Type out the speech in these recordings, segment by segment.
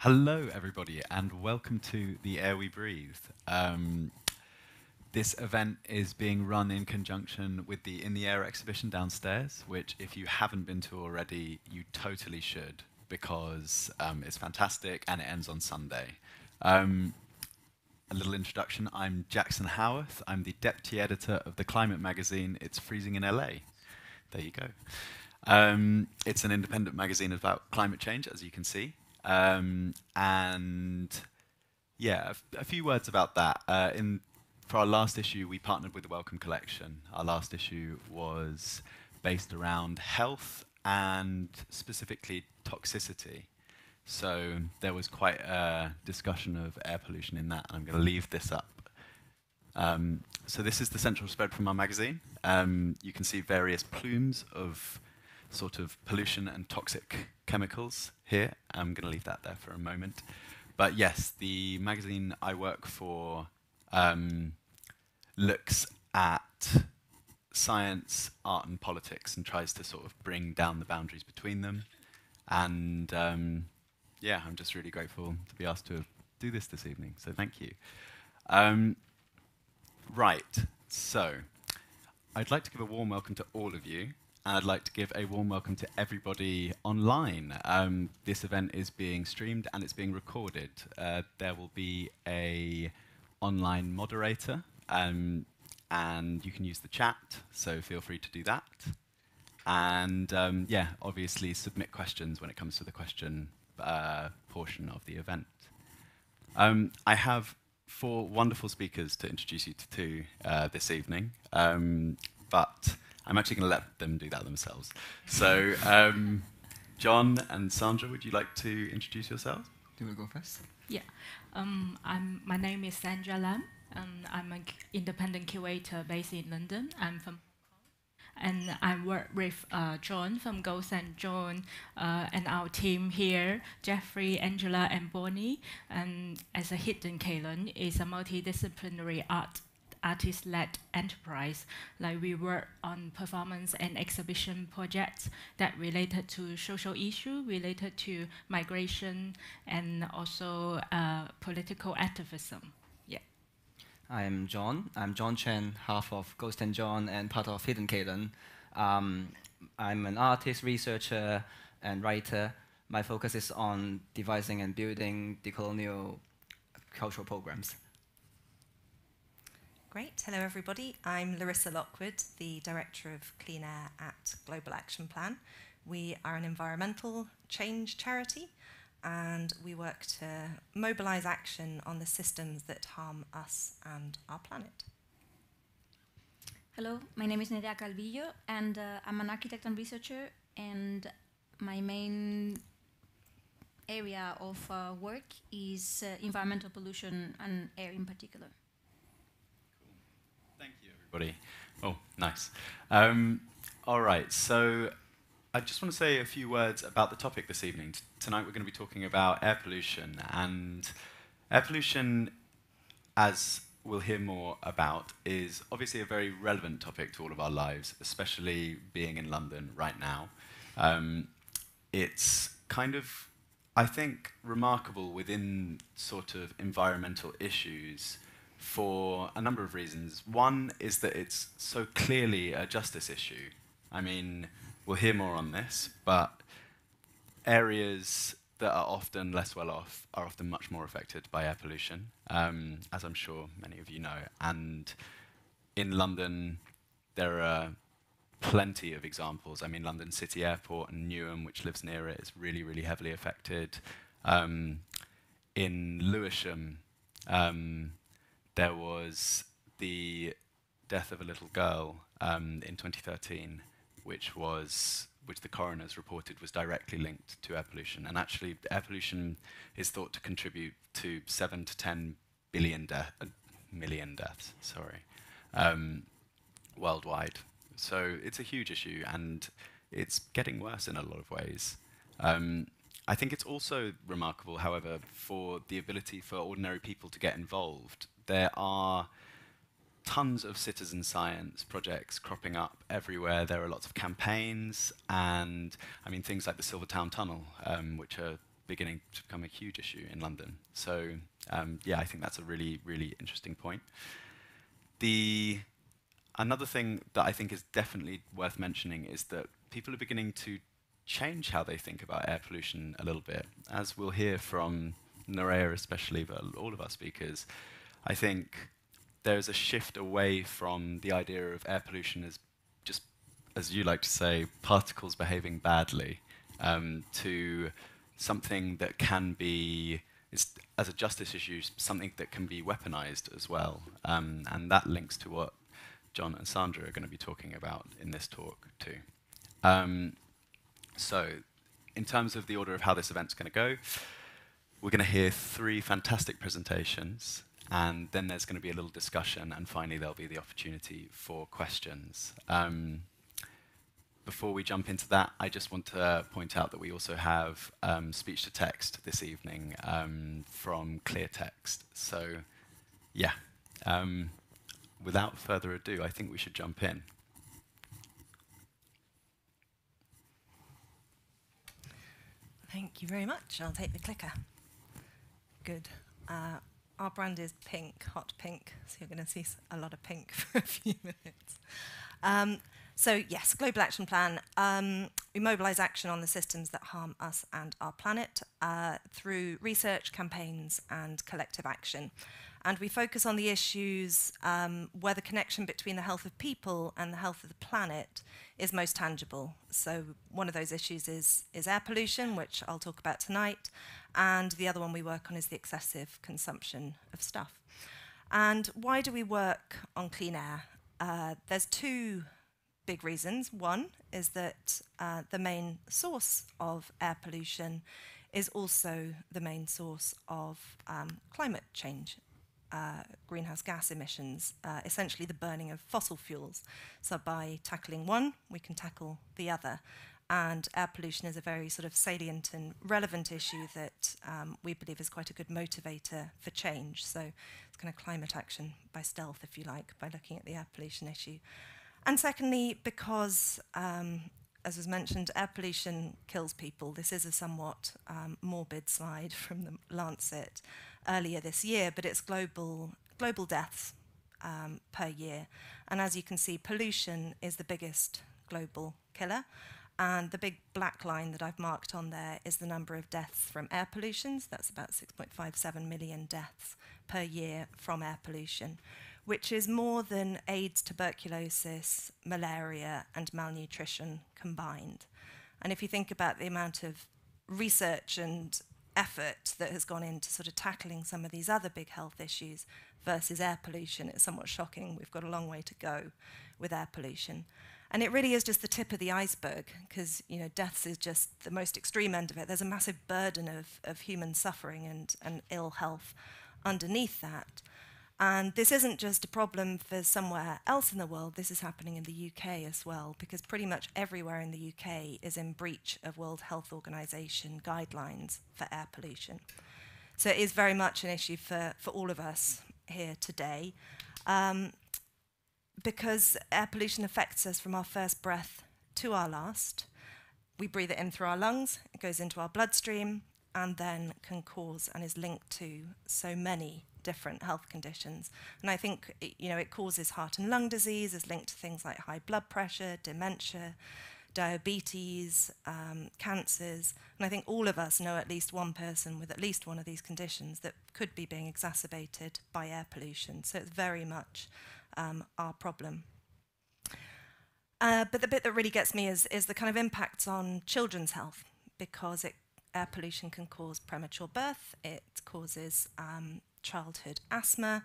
Hello, everybody, and welcome to The Air We Breathe. This event is being run in conjunction with the In the Air exhibition downstairs, which, if you haven't been to already, you totally should, because it's fantastic and it ends on Sunday. A little introduction, I'm Jackson Howarth. I'm the deputy editor of the climate magazine It's Freezing in LA. There you go. It's an independent magazine about climate change, as you can see. And yeah, a few words about that. For our last issue, we partnered with the Wellcome Collection. Our last issue was based around health and specifically toxicity. So there was quite a discussion of air pollution in that, and I'm going to leave this up. So this is the central spread from our magazine. You can see various plumes of sort of pollution and toxic chemicals here. I'm going to leave that there for a moment. But yes, the magazine I work for looks at science, art, and politics and tries to sort of bring down the boundaries between them. And yeah, I'm just really grateful to be asked to do this evening, so thank you. Right, so I'd like to give a warm welcome to all of you. And I'd like to give a warm welcome to everybody online. This event is being streamed and it's being recorded. There will be a online moderator, and you can use the chat, so feel free to do that. And yeah, obviously submit questions when it comes to the question portion of the event. I have 4 wonderful speakers to introduce you to this evening, but I'm actually going to let them do that themselves. So, John and Sandra, would you like to introduce yourselves? Do you want to go first? Yeah, my name is Sandra Lam. I'm an independent curator based in London. I'm from Hong Kong, and I work with John from Ghost and John and our team here, Jeffrey, Angela, and Bonnie. And as a Hidden Kalen is a multidisciplinary artist-led enterprise. Like we work on performance and exhibition projects that related to social issue, related to migration, and also political activism. Yeah. I'm John. I'm John Chen, half of Ghost and John and part of Hidden Kalen. I'm an artist, researcher, and writer. My focus is on devising and building decolonial cultural programs. Great. Hello, everybody. I'm Larissa Lockwood, the Director of Clean Air at Global Action Plan. We are an environmental change charity, and we work to mobilize action on the systems that harm us and our planet. Hello, my name is Nerea Calvillo, and I'm an architect and researcher, and my main area of work is environmental pollution and air in particular. Thank you, everybody. Oh, nice. All right, so I just want to say a few words about the topic this evening. Tonight we're going to be talking about air pollution, and air pollution, as we'll hear more about, is obviously a very relevant topic to all of our lives, especially being in London right now. It's kind of, I think, remarkable within sort of environmental issues for a number of reasons. One is that it's so clearly a justice issue. I mean, we'll hear more on this, but areas that are often less well off are often much more affected by air pollution, as I'm sure many of you know. And in London, there are plenty of examples. I mean, London City Airport and Newham, which lives near it, is really, really heavily affected. In Lewisham, there was the death of a little girl in 2013, which the coroners reported was directly linked to air pollution. And actually, air pollution is thought to contribute to 7 to 10 million deaths, worldwide. So it's a huge issue, and it's getting worse in a lot of ways. I think it's also remarkable, however, for the ability for ordinary people to get involved. There are tons of citizen science projects cropping up everywhere. There are lots of campaigns, and I mean things like the Silvertown Tunnel, which are beginning to become a huge issue in London. So yeah, I think that's a really, really interesting point. Another thing that I think is definitely worth mentioning is that people are beginning to change how they think about air pollution a little bit. As we'll hear from Nerea especially, but all of our speakers, I think there's a shift away from the idea of air pollution as just, as you like to say, particles behaving badly, to something that can be, as a justice issue, something that can be weaponized as well. And that links to what John and Sandra are going to be talking about in this talk too. So in terms of the order of how this event's going to go, we're going to hear 3 fantastic presentations, and then there's going to be a little discussion, and finally there'll be the opportunity for questions. Before we jump into that, I just want to point out that we also have speech-to-text this evening from ClearText. So yeah, without further ado, I think we should jump in. Thank you very much. I'll take the clicker. Good. Our brand is pink, hot pink, so you're going to see a lot of pink for a few minutes. So yes, Global Action Plan. We mobilise action on the systems that harm us and our planet through research, campaigns and collective action. And we focus on the issues where the connection between the health of people and the health of the planet is most tangible. So one of those issues is air pollution, which I'll talk about tonight, and the other one we work on is the excessive consumption of stuff. And why do we work on clean air? There's 2 big reasons. One is that the main source of air pollution is also the main source of climate change. Greenhouse gas emissions, essentially the burning of fossil fuels. So by tackling one, we can tackle the other. And air pollution is a very sort of salient and relevant issue that we believe is quite a good motivator for change. So it's kind of climate action by stealth, if you like, by looking at the air pollution issue. And secondly, because, as was mentioned, air pollution kills people. This is a somewhat morbid slide from the Lancet earlier this year, but it's global deaths per year. And as you can see, pollution is the biggest global killer. And the big black line that I've marked on there is the number of deaths from air pollution. That's about 6.57 million deaths per year from air pollution, which is more than AIDS, tuberculosis, malaria, and malnutrition combined. And if you think about the amount of research and effort that has gone into sort of tackling some of these other big health issues versus air pollution, it's somewhat shocking. We've got a long way to go with air pollution. And it really is just the tip of the iceberg, because deaths is just the most extreme end of it. There's a massive burden of human suffering and ill health underneath that. And this isn't just a problem for somewhere else in the world, this is happening in the UK as well, because pretty much everywhere in the UK is in breach of World Health Organization guidelines for air pollution. So it is very much an issue for all of us here today, because air pollution affects us from our first breath to our last. We breathe it in through our lungs, it goes into our bloodstream, and then can cause and is linked to so many different health conditions. And I think it causes heart and lung disease, is linked to things like high blood pressure, dementia, diabetes, cancers. And I think all of us know at least one person with at least one of these conditions that could be being exacerbated by air pollution. So it's very much our problem. But the bit that really gets me is the kind of impacts on children's health, because air pollution can cause premature birth, it causes childhood asthma,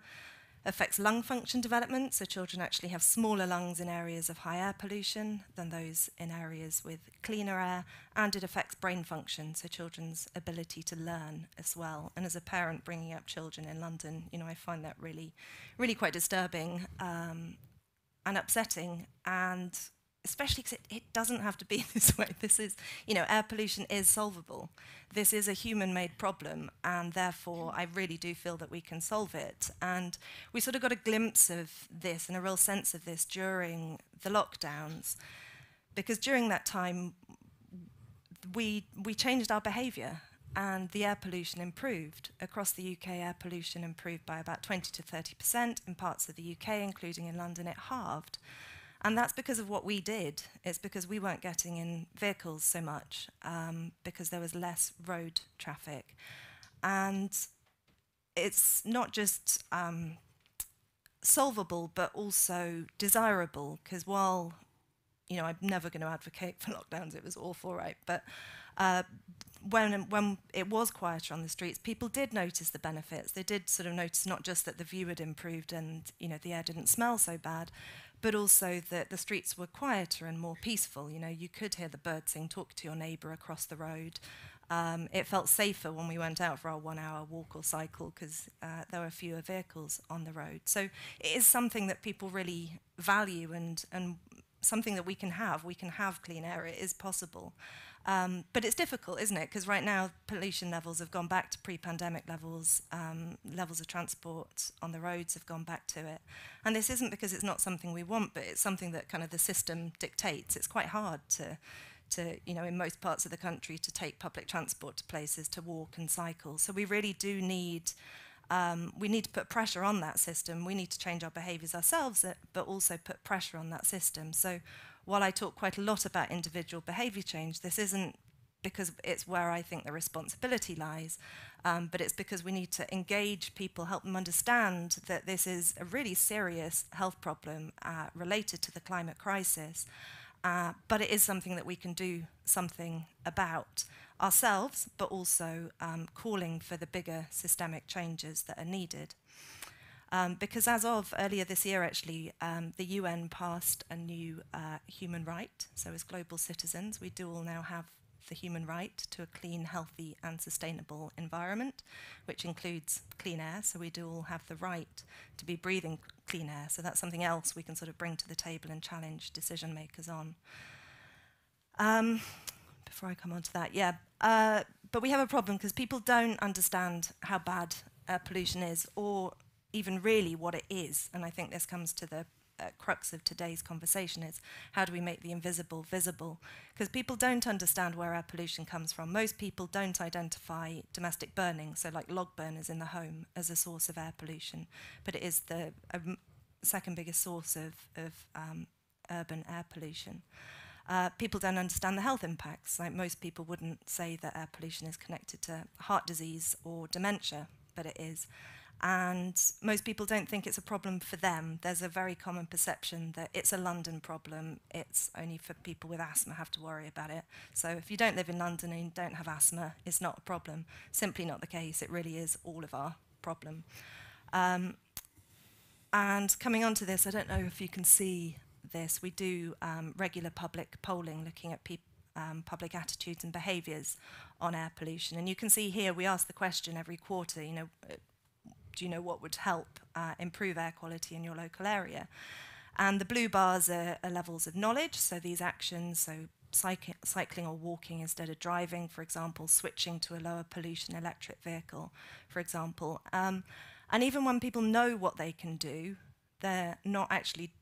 affects lung function development, so children actually have smaller lungs in areas of high air pollution than those in areas with cleaner air, and it affects brain function, so children's ability to learn as well. And as a parent bringing up children in London, I find that really, really quite disturbing and upsetting, and especially because it doesn't have to be this way. This is, air pollution is solvable. This is a human-made problem, and therefore I really do feel that we can solve it. And we sort of got a glimpse of this and a real sense of this during the lockdowns, because during that time we changed our behaviour. and the air pollution improved. Across the UK, air pollution improved by about 20 to 30%. In parts of the UK, including in London, it halved. And that's because of what we did. It's because we weren't getting in vehicles so much, because there was less road traffic. And it's not just solvable, but also desirable, because while, you know, I'm never going to advocate for lockdowns, it was awful, right? But when it was quieter on the streets, people did notice the benefits. They did sort of notice not just that the view had improved and, you know, the air didn't smell so bad, but also that the streets were quieter and more peaceful. You know, you could hear the birds sing, talk to your neighbour across the road. It felt safer when we went out for our 1 hour walk or cycle because there were fewer vehicles on the road. So it is something that people really value and something that we can have. We can have clean air. It is possible. But it's difficult, isn't it? Because right now pollution levels have gone back to pre-pandemic levels. Levels of transport on the roads have gone back to it. And this isn't because it's not something we want, but it's something that kind of the system dictates. It's quite hard to you know, in most parts of the country, to take public transport to places, to walk and cycle. So we really do need, we need to put pressure on that system. We need to change our behaviours ourselves, but also put pressure on that system. So while I talk quite a lot about individual behaviour change, this isn't because it's where I think the responsibility lies, but it's because we need to engage people, help them understand that this is a really serious health problem related to the climate crisis. But it is something that we can do something about ourselves, but also calling for the bigger systemic changes that are needed. Because as of earlier this year, actually, the UN passed a new human right. So as global citizens, we do all now have the human right to a clean, healthy and sustainable environment, which includes clean air. So we do all have the right to be breathing clean air. So that's something else we can sort of bring to the table and challenge decision makers on. Before I come on to that, yeah. But we have a problem because people don't understand how bad air pollution is or even really what it is. And I think this comes to the crux of today's conversation is how do we make the invisible visible? Because people don't understand where air pollution comes from. Most people don't identify domestic burning, so like log burners in the home, as a source of air pollution, but it is the second biggest source of urban air pollution. People don't understand the health impacts. Like most people wouldn't say that air pollution is connected to heart disease or dementia, but it is. And most people don't think it's a problem for them. There's a very common perception that it's a London problem. It's only for people with asthma have to worry about it. So if you don't live in London and you don't have asthma, it's not a problem. Simply not the case. It really is all of our problem. And coming on to this, I don't know if you can see this. We do regular public polling looking at public attitudes and behaviours on air pollution. And you can see here we ask the question every quarter, you know, do you know what would help improve air quality in your local area? And the blue bars are levels of knowledge, so these actions, so cycling or walking instead of driving, for example, switching to a lower pollution electric vehicle, for example. And even when people know what they can do, they're not actually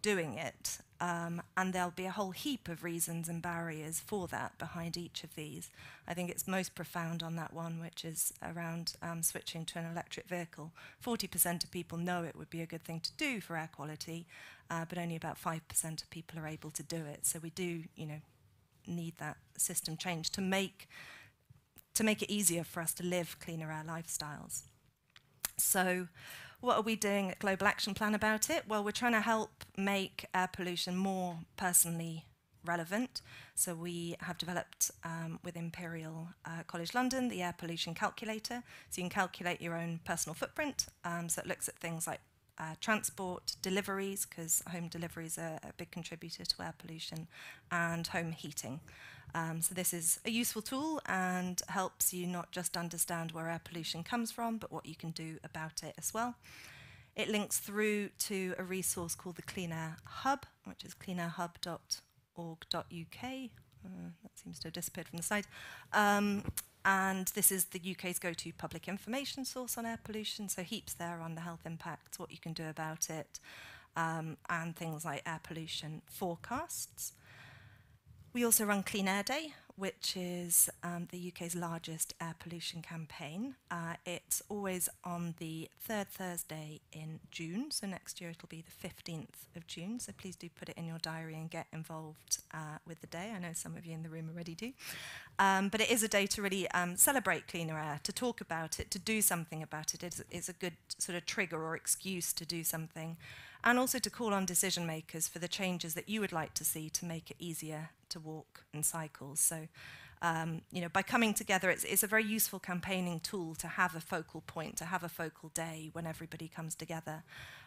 doing it. And there'll be a whole heap of reasons and barriers for that behind each of these. I think it's most profound on that one, which is around switching to an electric vehicle. 40% of people know it would be a good thing to do for air quality, but only about 5% of people are able to do it. So we do, you know, need that system change to make it easier for us to live cleaner air lifestyles. So what are we doing at Global Action Plan about it? Well, we're trying to help make air pollution more personally relevant. So we have developed with Imperial College London the air pollution calculator. So you can calculate your own personal footprint. So it looks at things like transport, deliveries, because home deliveries are a big contributor to air pollution, and home heating. So this is a useful tool and helps you not just understand where air pollution comes from, but what you can do about it as well. It links through to a resource called the Clean Air Hub, which is cleanairhub.org.uk. That seems to have disappeared from the slide. And this is the UK's go-to public information source on air pollution, so heaps there on the health impacts, what you can do about it, and things like air pollution forecasts. We also run Clean Air Day, which is the UK's largest air pollution campaign. It's always on the third Thursday in June, so next year it'll be the 15th of June, so please do put it in your diary and get involved with the day. I know some of you in the room already do. But it is a day to really celebrate cleaner air, to talk about it, to do something about it. It's a good sort of trigger or excuse to do something, and also to call on decision makers for the changes that you would like to see to make it easier to walk and cycle. So, you know, by coming together, it's a very useful campaigning tool to have a focal point, to have a focal day when everybody comes together.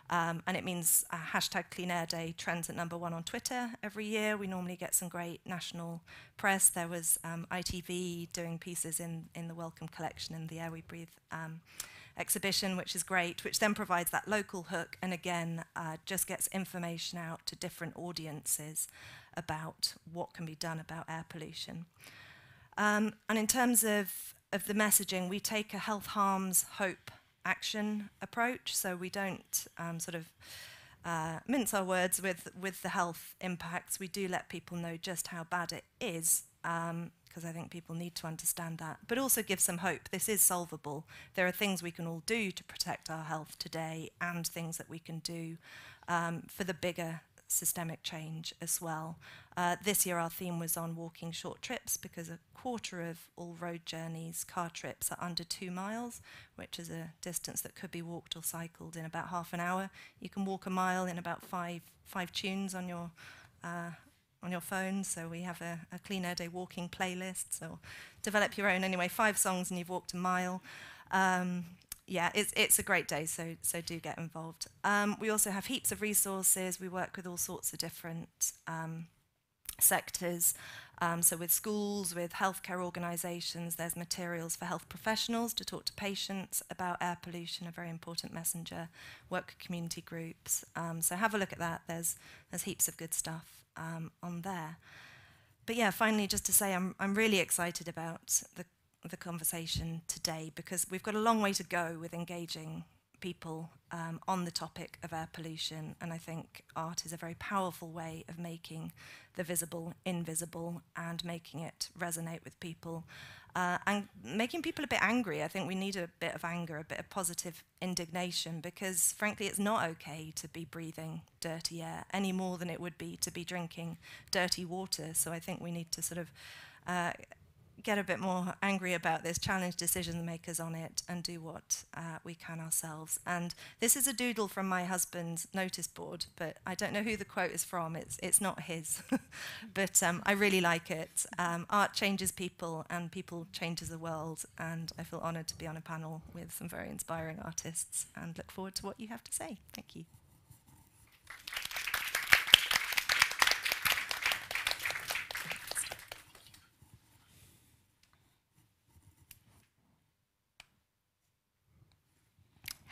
And it means hashtag Clean Air Day trends at #1 on Twitter every year. We normally get some great national press. There was ITV doing pieces in the Welcome Collection and the Air We Breathe exhibition, which is great, which then provides that local hook and again just gets information out to different audiences about what can be done about air pollution. And in terms of the messaging, we take a health harms, hope, action approach, so we don't sort of mince our words with the health impacts. We do let people know just how bad it is, because I think people need to understand that, but also give some hope. This is solvable. There are things we can all do to protect our health today and things that we can do for the bigger systemic change as well. This year our theme was on walking short trips, because a quarter of all road journeys, car trips, are under 2 miles, which is a distance that could be walked or cycled in about half an hour. You can walk a mile in about five tunes on your phone, so we have a Clean Air Day walking playlist, so develop your own. Anyway, 5 songs and you've walked a mile. Yeah, it's a great day, so do get involved. We also have heaps of resources. We work with all sorts of different sectors. So with schools, with healthcare organisations, there's materials for health professionals to talk to patients about air pollution, a very important messenger. Work with community groups. So have a look at that. There's heaps of good stuff on there. But yeah, finally, just to say, I'm really excited about the conversation today, because we've got a long way to go with engaging people on the topic of air pollution, and I think art is a very powerful way of making the visible invisible and making it resonate with people and making people a bit angry. I think we need a bit of anger, a bit of positive indignation, because frankly it's not okay to be breathing dirty air any more than it would be to be drinking dirty water. So I think we need to sort of get a bit more angry about this, challenge decision makers on it, and do what we can ourselves. And this is a doodle from my husband's notice board, but I don't know who the quote is from. It's not his, but I really like it. Art changes people, and people changes the world, and I feel honoured to be on a panel with some very inspiring artists, and look forward to what you have to say. Thank you.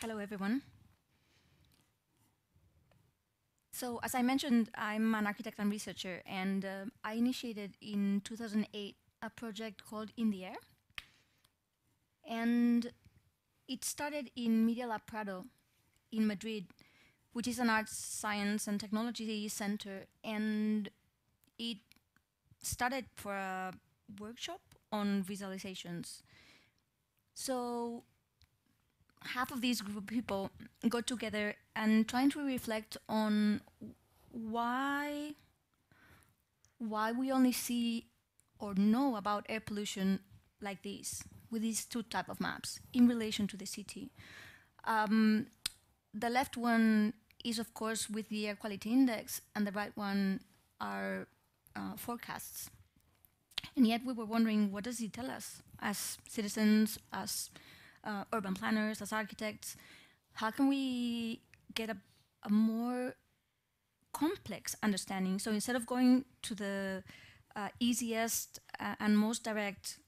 Hello, everyone. So, as I mentioned, I'm an architect and researcher, and I initiated in 2008 a project called In the Air. And it started in Media Lab Prado in Madrid, which is an arts, science, and technology center. And it started for a workshop on visualizations. So, half of these group of people got together and trying to reflect on why we only see or know about air pollution like this, with these 2 types of maps in relation to the city. The left one is, of course, with the air quality index, and the right one are forecasts. And yet we were wondering, what does it tell us as citizens, as urban planners, as architects? How can we get a more complex understanding? So instead of going to the easiest and most direct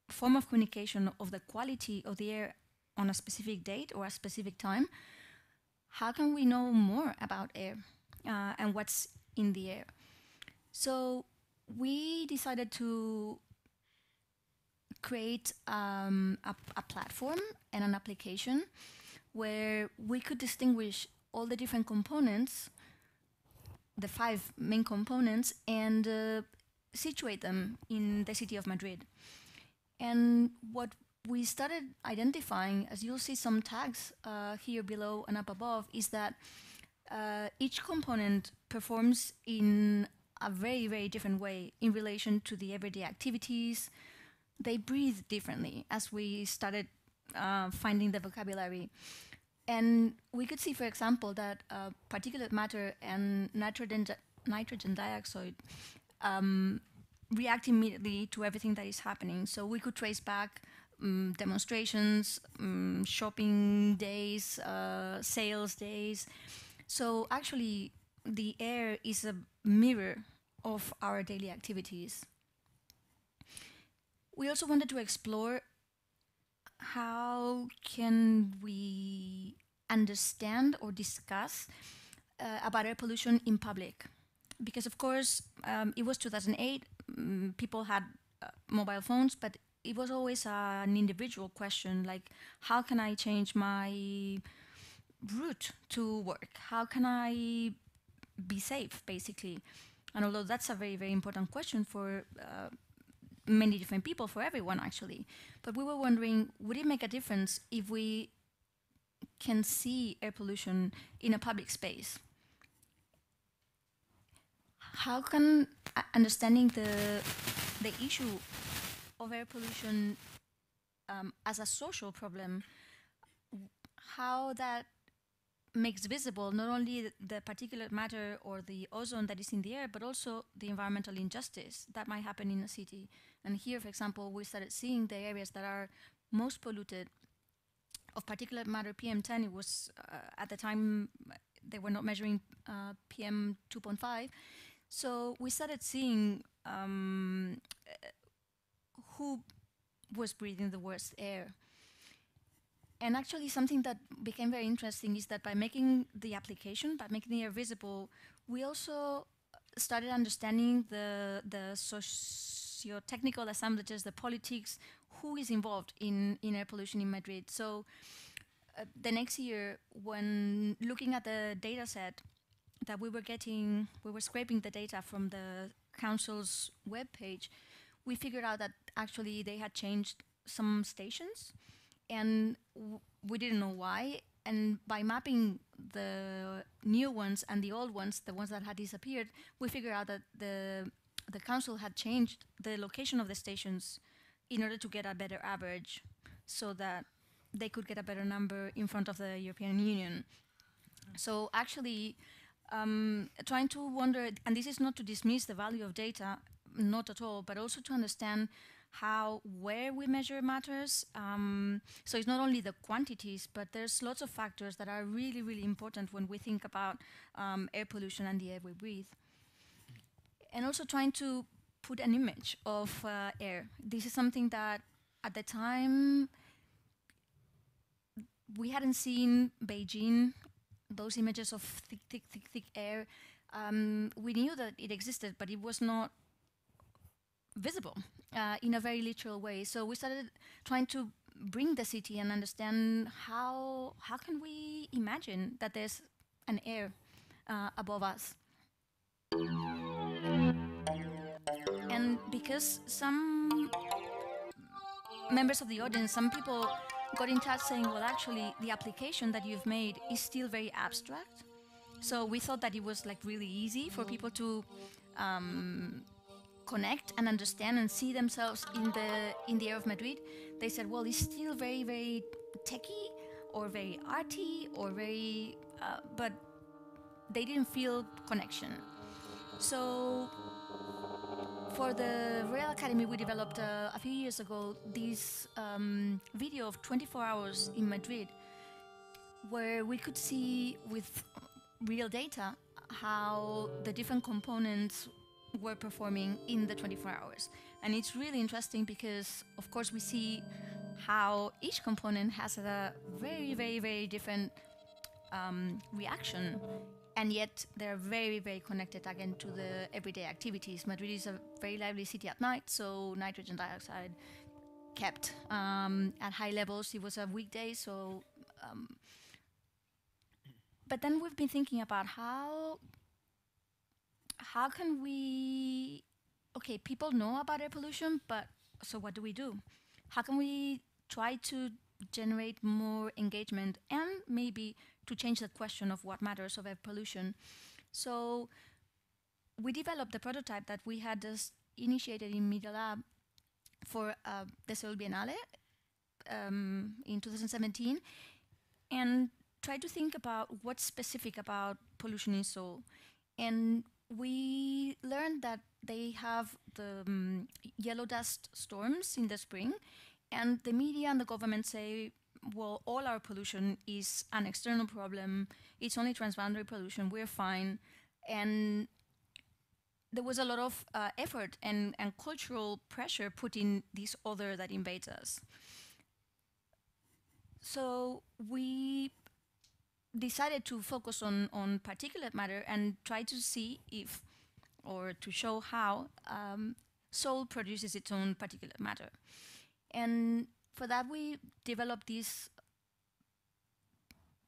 form of communication of the quality of the air on a specific date or a specific time, how can we know more about air and what's in the air? So we decided to create a platform and an application where we could distinguish all the different components, the 5 main components, and situate them in the city of Madrid. And what we started identifying, as you'll see some tags here below and up above, is that each component performs in a very, very different way in relation to the everyday activities. They breathe differently as we started finding the vocabulary. And we could see, for example, that particulate matter and nitrogen dioxide react immediately to everything that is happening. So we could trace back demonstrations, shopping days, sales days. So actually, the air is a mirror of our daily activities. We also wanted to explore how can we understand or discuss about air pollution in public. Because of course, it was 2008, people had mobile phones, but it was always an individual question, like how can I change my route to work? How can I be safe, basically? And although that's a very, very important question for many different people, for everyone actually, but we were wondering, would it make a difference if we can see air pollution in a public space? How can understanding the issue of air pollution as a social problem, how that makes visible not only the particulate matter or the ozone that is in the air, but also the environmental injustice that might happen in a city. And here, for example, we started seeing the areas that are most polluted of particulate matter, PM10. It was, at the time, they were not measuring PM 2.5. So we started seeing who was breathing the worst air. And actually something that became very interesting is that by making the application, by making the air visible, we also started understanding the socio-technical assemblages, the politics, who is involved in air pollution in Madrid. So the next year, when looking at the data set that we were getting, we were scraping the data from the council's webpage, we figured out that actually they had changed some stations, and we didn't know why. And by mapping the new ones and the old ones, the ones that had disappeared, we figured out that the council had changed the location of the stations in order to get a better average, so that they could get a better number in front of the European Union. So actually, trying to wonder, and this is not to dismiss the value of data, not at all, but also to understand where we measure matters. So it's not only the quantities, but there's lots of factors that are really, really important when we think about air pollution and the air we breathe. And also trying to put an image of air. This is something that at the time we hadn't seen Beijing, those images of thick air. We knew that it existed, but it was not visible in a very literal way. So we started trying to bring the city and understand how can we imagine that there's an air above us. And because some members of the audience, some people got in touch saying, well, actually, the application that you've made is still very abstract. So we thought that it was like really easy for people to connect and understand and see themselves in the air of Madrid. They said, well, it's still very, very techy or very arty or very, but they didn't feel connection. So for the Royal Academy, we developed a few years ago this video of 24 hours in Madrid, where we could see with real data how the different components were performing in the 24 hours. And it's really interesting because, of course, we see how each component has a very, very, very different reaction. And yet they're very, very connected again to the everyday activities. Madrid is a very lively city at night, so nitrogen dioxide kept at high levels. It was a weekday, so... but then we've been thinking about how can we... okay, people know about air pollution, but so what do we do? How can we try to generate more engagement and maybe to change the question of what matters of air pollution? So we developed the prototype that we had just initiated in Media Lab for the Seoul Biennale in 2017, and try to think about what's specific about pollution in Seoul. And we learned that they have the yellow dust storms in the spring, and the media and the government say, well, all our pollution is an external problem, it's only transboundary pollution, we're fine. And there was a lot of effort and cultural pressure put in this other that invades us. So we decided to focus on particulate matter and try to see if, or to show how, Seoul produces its own particulate matter. And for that we developed this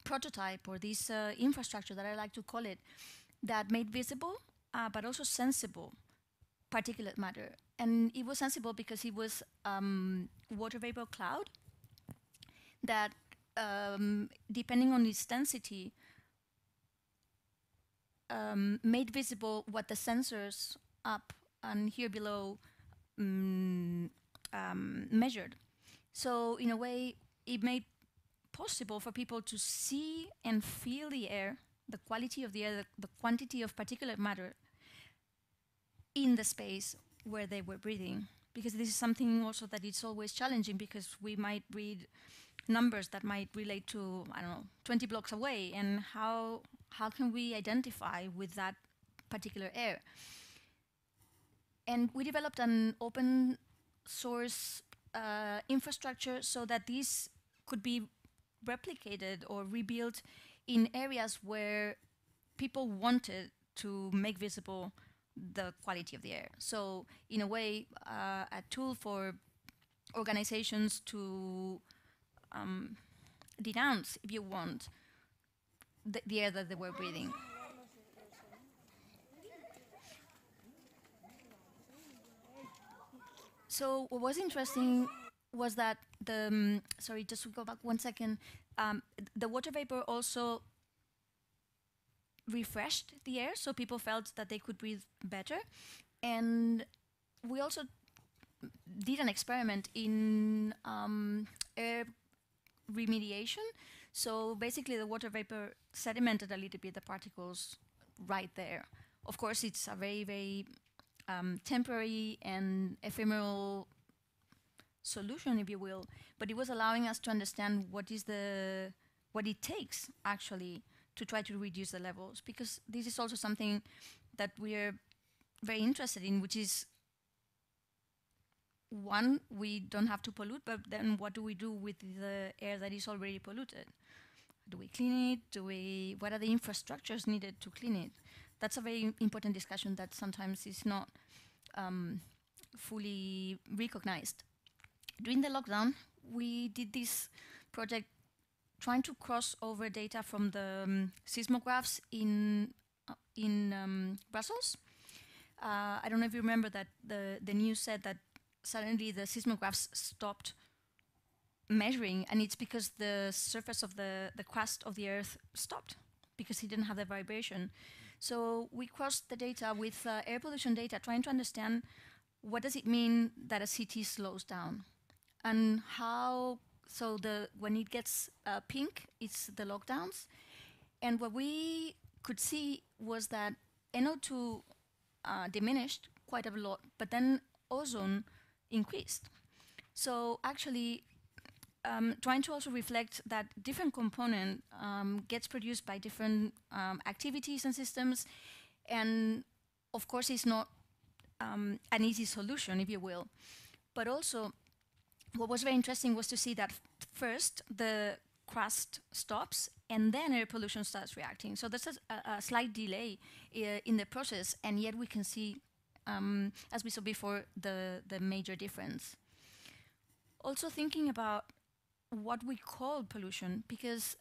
prototype, or this infrastructure that I like to call it, that made visible but also sensible particulate matter. And it was sensible because it was water vapor cloud that, depending on its density, made visible what the sensors up and here below measured. So in a way, it made possible for people to see and feel the air, the quality of the air, the quantity of particulate matter in the space where they were breathing. Because this is something also that it's always challenging, because we might read numbers that might relate to, I don't know, 20 blocks away, and how can we identify with that particular air? And we developed an open source infrastructure so that this could be replicated or rebuilt in areas where people wanted to make visible the quality of the air. So in a way, a tool for organizations to denounce, if you want, the air that they were breathing. So what was interesting was that the, sorry, just to go back 1 second, the water vapor also refreshed the air, so people felt that they could breathe better. And we also did an experiment in air remediation. So basically the water vapor sedimented a little bit the particles right there. Of course, it's a very, very temporary and ephemeral solution, if you will, but it was allowing us to understand what it takes actually to try to reduce the levels, because this is also something that we are very interested in, which is, one, we don't have to pollute, but then what do we do with the air that is already polluted? Do we clean it? What are the infrastructures needed to clean it? That's a very important discussion that sometimes is not fully recognized. During the lockdown, we did this project trying to cross over data from the seismographs in Brussels. I don't know if you remember that the news said that suddenly the seismographs stopped measuring, and it's because the surface of the crust of the earth stopped, because it didn't have the vibration. So we crossed the data with air pollution data, trying to understand what does it mean that a city slows down, and how. So when it gets pink, it's the lockdowns. And what we could see was that NO2 diminished quite a lot, but then ozone increased. So actually, trying to also reflect that different component gets produced by different activities and systems, and of course it's not an easy solution, if you will. But also, what was very interesting was to see that first the crust stops and then air pollution starts reacting. So there's a slight delay in the process, and yet we can see, as we saw before, the major difference. Also thinking about what we call pollution, because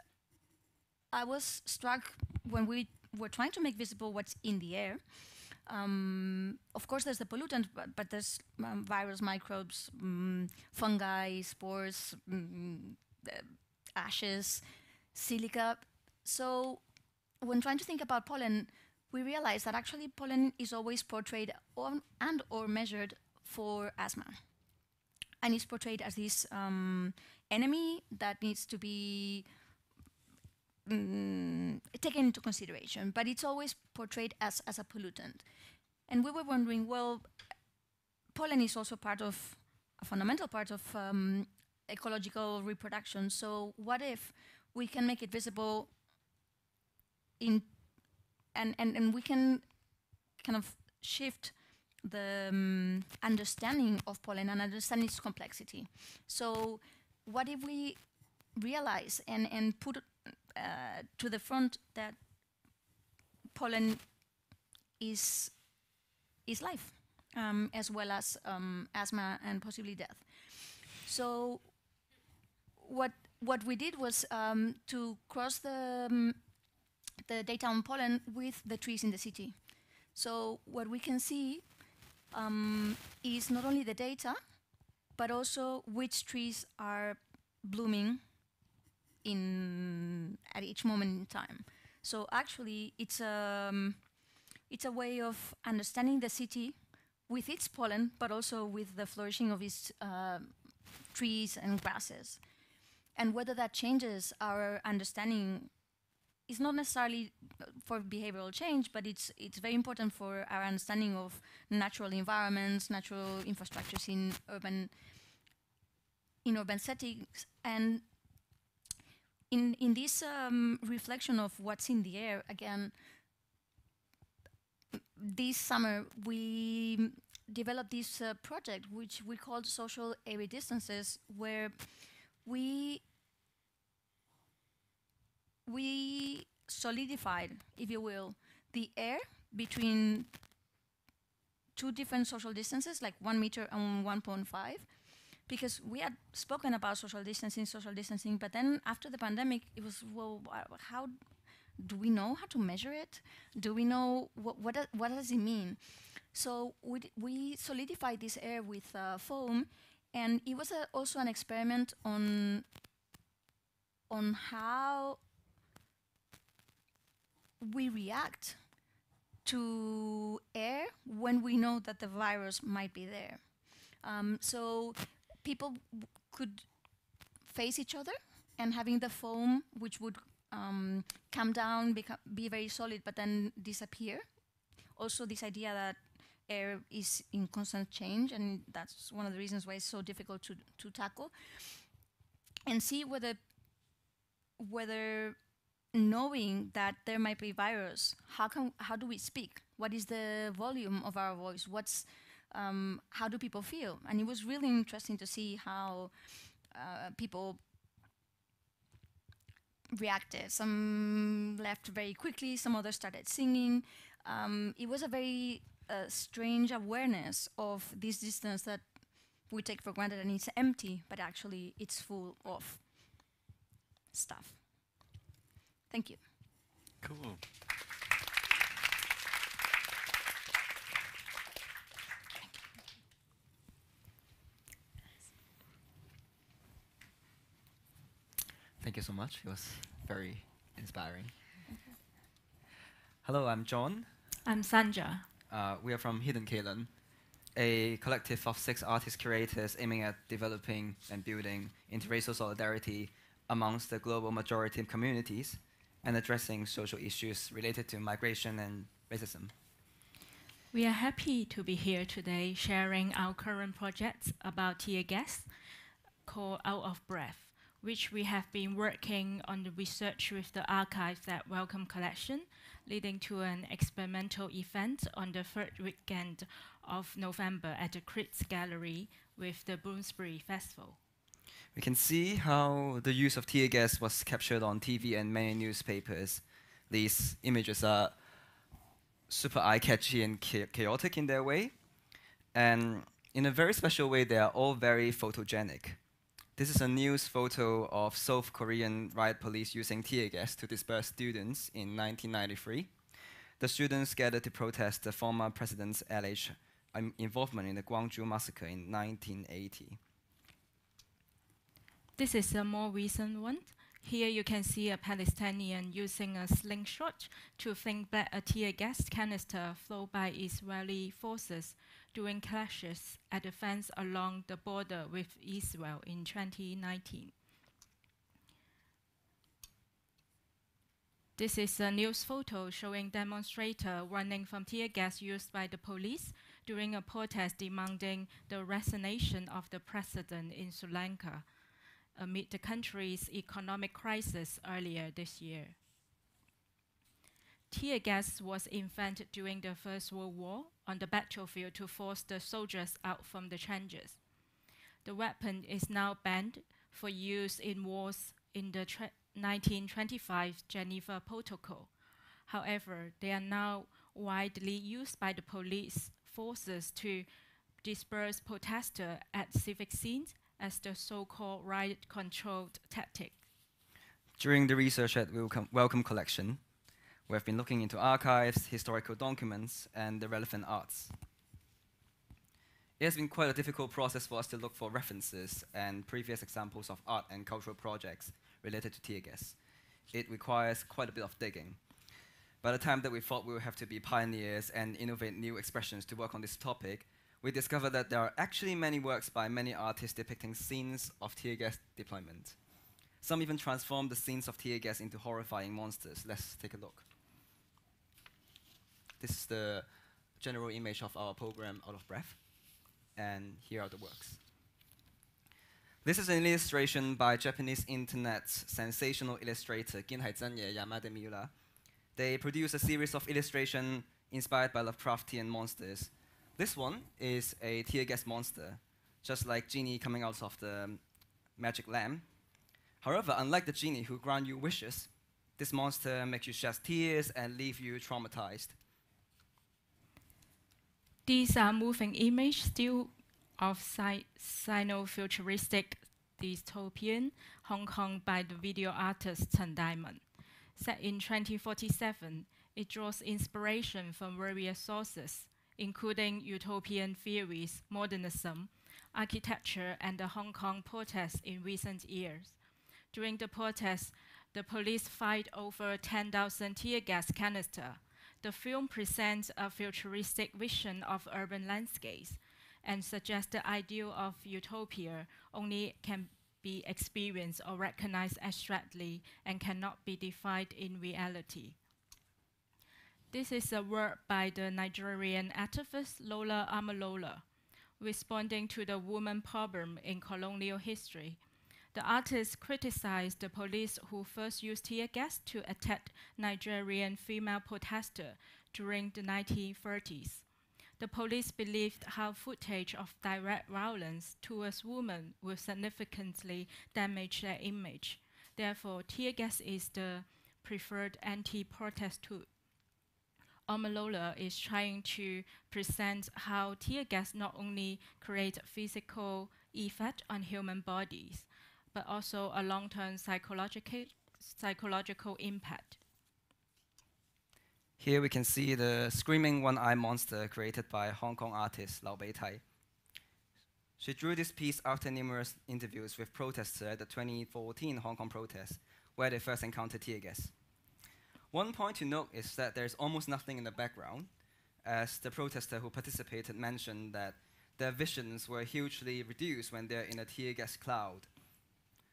I was struck when we were trying to make visible what's in the air. Of course, there's the pollutant, but there's virus, microbes, fungi, spores, ashes, silica. So when trying to think about pollen, we realize that actually pollen is always portrayed or measured for asthma. And it's portrayed as this enemy that needs to be taken into consideration, but it's always portrayed as a pollutant. And we were wondering, well, pollen is also a fundamental part of ecological reproduction. So what if we can make it visible and we can kind of shift the understanding of pollen and understand its complexity. So what if we realize and put to the front that pollen is life, as well as asthma and possibly death. So what we did was to cross the data on pollen with the trees in the city. So what we can see is not only the data, but also which trees are blooming at each moment in time. So actually, it's a way of understanding the city with its pollen, but also with the flourishing of its trees and grasses. And whether that changes our understanding is not necessarily for behavioral change, but it's very important for our understanding of natural environments, natural infrastructures in urban settings. And in this reflection of what's in the air, again, this summer we developed this project which we called Social Air Distances, where we solidified, if you will, the air between two different social distances, like 1 meter and 1.5, because we had spoken about social distancing, but then after the pandemic, it was, well, how do we know how to measure it? Do we know what does it mean? So we solidified this air with foam, and it was also an experiment on how we react to air when we know that the virus might be there. So people could face each other, and having the foam, which would come down, be very solid, but then disappear. Also, this idea that air is in constant change, and that's one of the reasons why it's so difficult to tackle. And see whether knowing that there might be virus, how do we speak? What is the volume of our voice? How do people feel? And it was really interesting to see how people reacted. Some left very quickly, some others started singing. It was a very strange awareness of this distance that we take for granted, and it's empty, but actually it's full of stuff. Thank you. Cool. Thank you so much. It was very inspiring. Hello, I'm John. I'm Sandra. We are from Hidden Kalen, a collective of 6 artist curators aiming at developing and building interracial solidarity amongst the global majority communities and addressing social issues related to migration and racism. We are happy to be here today sharing our current projects about tear gas called Out of Breath, which we have been working on the research with the Archives at Wellcome Collection, leading to an experimental event on the 3rd weekend of November at the Crits Gallery with the Bloomsbury Festival. We can see how the use of tear gas was captured on TV and many newspapers. These images are super eye-catchy and chaotic in their way. And in a very special way, they are all very photogenic. This is a news photo of South Korean riot police using tear gas to disperse students in 1993. The students gathered to protest the former president's alleged involvement in the Gwangju massacre in 1980. This is a more recent one. Here you can see a Palestinian using a slingshot to fling back a tear gas canister thrown by Israeli forces during clashes at the fence along the border with Israel in 2019. This is a news photo showing demonstrators running from tear gas used by the police during a protest demanding the resignation of the president in Sri Lanka amid the country's economic crisis earlier this year. Tear gas was invented during the First World War on the battlefield to force the soldiers out from the trenches. The weapon is now banned for use in wars in the 1925 Geneva Protocol. However, they are now widely used by the police forces to disperse protesters at civic scenes as the so-called riot-controlled tactic. During the research at Wellcome Collection, we have been looking into archives, historical documents, and the relevant arts. It has been quite a difficult process for us to look for references and previous examples of art and cultural projects related to tear gas. It requires quite a bit of digging. By the time that we thought we would have to be pioneers and innovate new expressions to work on this topic, we discovered that there are actually many works by many artists depicting scenes of tear gas deployment. Some even transform the scenes of tear gas into horrifying monsters. Let's take a look. This is the general image of our program, Out of Breath. And here are the works. This is an illustration by Japanese internet's sensational illustrator Ginhai Zanye Yamada Miura. They produced a series of illustrations inspired by Lovecraftian monsters. This one is a tear gas monster, just like Genie coming out of the magic lamp. However, unlike the genie who grant you wishes, this monster makes you shed tears and leave you traumatized. These are moving images still of Sino-futuristic dystopian Hong Kong by the video artist Chen Diamond. Set in 2047, it draws inspiration from various sources, including utopian theories, modernism, architecture, and the Hong Kong protests in recent years. During the protests, the police fired over 10,000 tear gas canisters. The film presents a futuristic vision of urban landscapes and suggests the ideal of utopia only can be experienced or recognized abstractly and cannot be defined in reality. This is a work by the Nigerian activist Lola Amalola, responding to the woman problem in colonial history. The artist criticized the police who first used tear gas to attack Nigerian female protesters during the 1930s. The police believed how footage of direct violence towards women would significantly damage their image. Therefore, tear gas is the preferred anti-protest tool. Amalola is trying to present how tear gas not only creates physical effect on human bodies, but also a long-term psychological impact. Here we can see the screaming one-eye monster created by Hong Kong artist Lau Beitai. She drew this piece after numerous interviews with protesters at the 2014 Hong Kong protests, where they first encountered tear gas. One point to note is that there's almost nothing in the background, as the protester who participated mentioned that their visions were hugely reduced when they're in a tear gas cloud.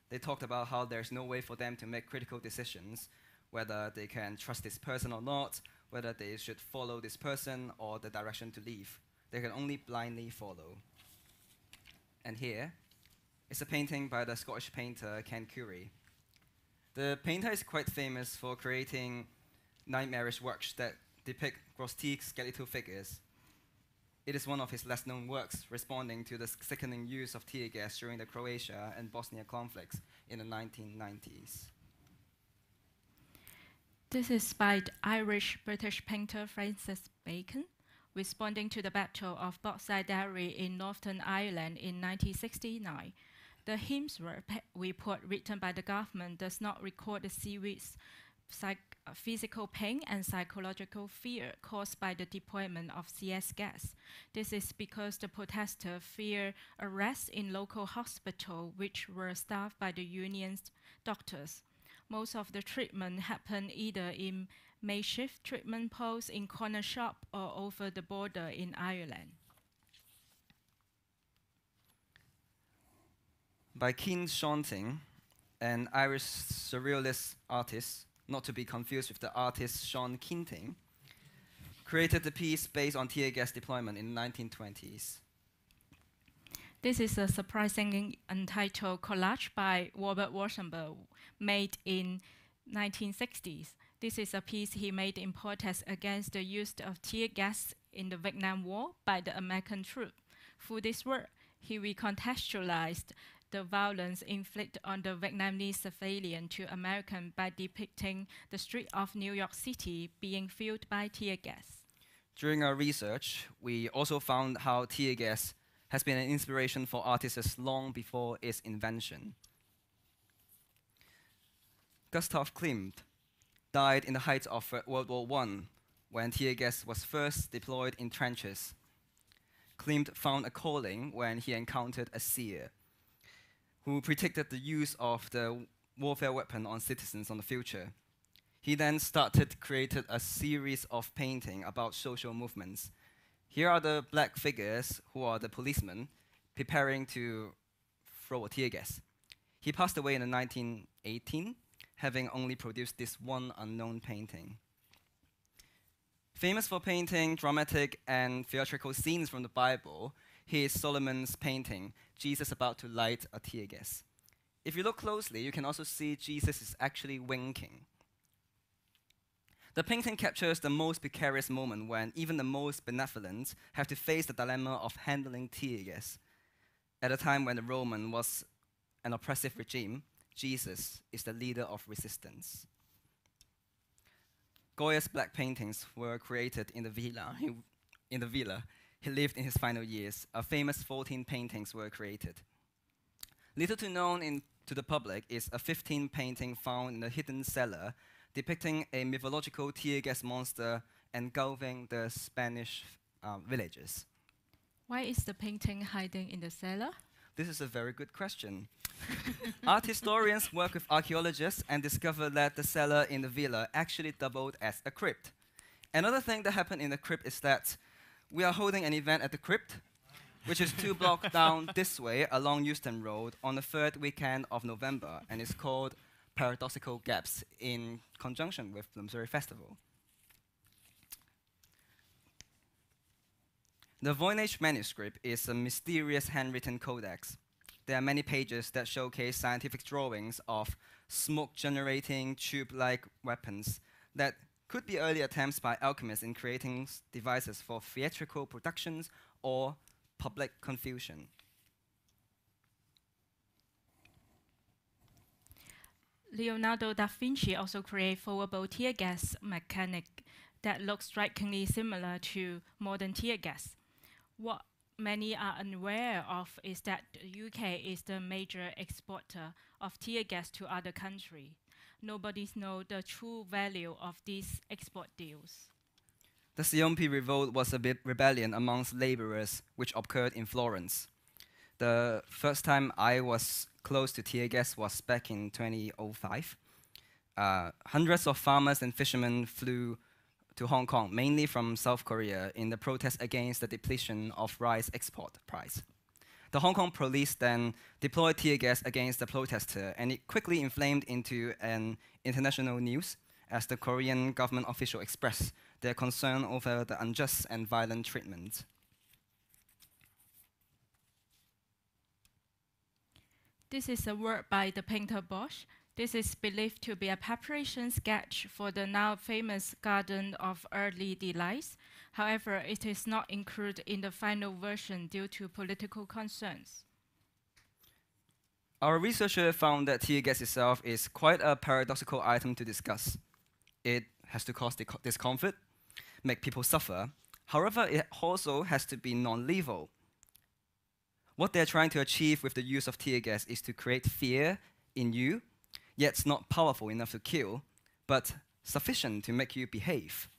They talked about how there's no way for them to make critical decisions, whether they can trust this person or not, whether they should follow this person or the direction to leave. They can only blindly follow. And here is a painting by the Scottish painter Ken Currie. The painter is quite famous for creating nightmarish works that depict grotesque skeletal figures. It is one of his less-known works, responding to the sickening use of tear gas during the Croatia and Bosnia conflicts in the 1990s. This is by the Irish-British painter Francis Bacon, responding to the Battle of Bogside Dairy in Northern Ireland in 1969. The Hemsworth report written by the government does not record the series physical pain and psychological fear caused by the deployment of CS gas. This is because the protesters fear arrest in local hospitals, which were staffed by the union's doctors. Most of the treatment happened either in makeshift treatment posts in corner shop or over the border in Ireland. By Keen Shonting, an Irish surrealist artist, not to be confused with the artist Sean Keating, created the piece based on tear gas deployment in the 1920s. This is a surprisingly untitled collage by Robert Rauschenberg, made in 1960s. This is a piece he made in protest against the use of tear gas in the Vietnam War by the American troops. Through this work, he recontextualized the violence inflicted on the Vietnamese civilian to Americans by depicting the street of New York City being filled by tear gas. During our research, we also found how tear gas has been an inspiration for artists long before its invention. Gustav Klimt died in the height of World War I when tear gas was first deployed in trenches. Klimt found a calling when he encountered a seer who predicted the use of the warfare weapon on citizens on the future. He then created a series of paintings about social movements. Here are the black figures who are the policemen preparing to throw a tear gas. He passed away in 1918, having only produced this one unknown painting. Famous for painting dramatic and theatrical scenes from the Bible, here is Solomon's painting, Jesus about to light a tear gas. If you look closely, you can also see Jesus is actually winking. The painting captures the most precarious moment when even the most benevolent have to face the dilemma of handling tear gas. At a time when the Roman was an oppressive regime, Jesus is the leader of resistance. Goya's black paintings were created in the villa. He lived in his final years. A famous 14 paintings were created. Little known to the public is a 15 painting found in a hidden cellar depicting a mythological tear gas monster engulfing the Spanish villages. Why is the painting hiding in the cellar? This is a very good question. Art historians work with archaeologists and discover that the cellar in the villa actually doubled as a crypt. Another thing that happened in the crypt is that we are holding an event at the crypt, which is 2 blocks down this way along Euston Road on the 3rd weekend of November, and it's called Paradoxical Gaps in conjunction with Bloomsbury Festival. The Voynich manuscript is a mysterious handwritten codex. There are many pages that showcase scientific drawings of smoke-generating tube-like weapons that could be early attempts by alchemists in creating devices for theatrical productions or public confusion. Leonardo da Vinci also created flowable tear gas mechanic that looks strikingly similar to modern tear gas. What many are unaware of is that the UK is the major exporter of tear gas to other countries. Nobody knows the true value of these export deals. The Ciompi revolt was a rebellion amongst laborers which occurred in Florence. The first time I was close to tear gas was back in 2005. Hundreds of farmers and fishermen flew to Hong Kong, mainly from South Korea, in the protest against the depletion of rice export price. The Hong Kong police then deployed tear gas against the protester, and it quickly inflamed into an international news as the Korean government official expressed their concern over the unjust and violent treatment. This is a work by the painter Bosch. This is believed to be a preparation sketch for the now famous Garden of Earthly Delights. However, it is not included in the final version due to political concerns. Our researcher found that tear gas itself is quite a paradoxical item to discuss. It has to cause discomfort, make people suffer. However, it also has to be non-lethal. What they're trying to achieve with the use of tear gas is to create fear in you, yet it's not powerful enough to kill, but sufficient to make you behave.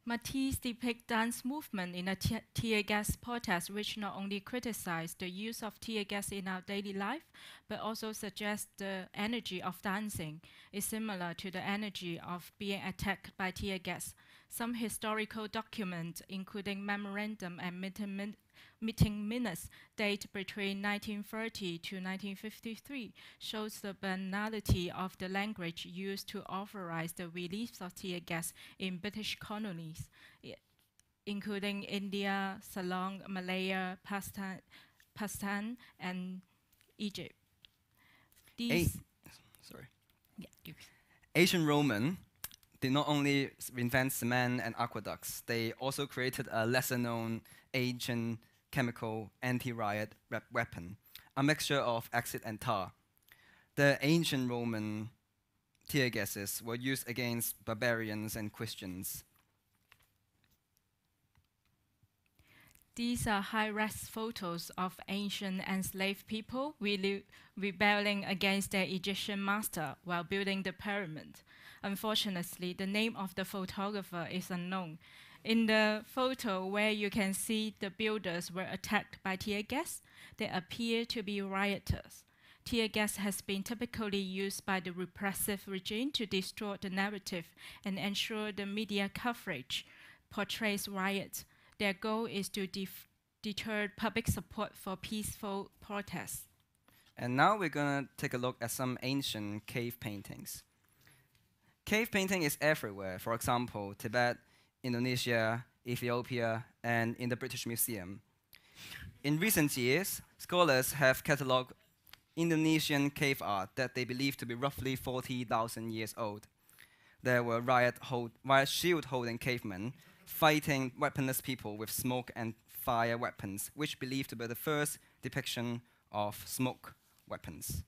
Matisse depicts dance movement in a tear gas protest, which not only criticizes the use of tear gas in our daily life, but also suggests the energy of dancing is similar to the energy of being attacked by tear gas. Some historical documents, including memorandum and meeting minutes, date between 1930 to 1953, shows the banality of the language used to authorize the release of tear gas in British colonies, including India, Ceylon, Malaya, Pakistan, and Egypt. Ancient Roman did not only invent cement and aqueducts, they also created a lesser-known ancient chemical anti-riot weapon, a mixture of acid and tar. The ancient Roman tear gases were used against barbarians and Christians. These are high-res photos of ancient enslaved people rebelling against their Egyptian master while building the pyramid. Unfortunately, the name of the photographer is unknown. In the photo where you can see the builders were attacked by tear gas, they appear to be rioters. Tear gas has been typically used by the repressive regime to distort the narrative and ensure the media coverage portrays riots. Their goal is to deter public support for peaceful protests. And now we're going to take a look at some ancient cave paintings. Cave painting is everywhere. For example, Tibet, Indonesia, Ethiopia, and in the British Museum. In recent years, scholars have catalogued Indonesian cave art that they believe to be roughly 40,000 years old. There were riot shield-holding cavemen fighting weaponless people with smoke and fire weapons, which believed to be the first depiction of smoke weapons.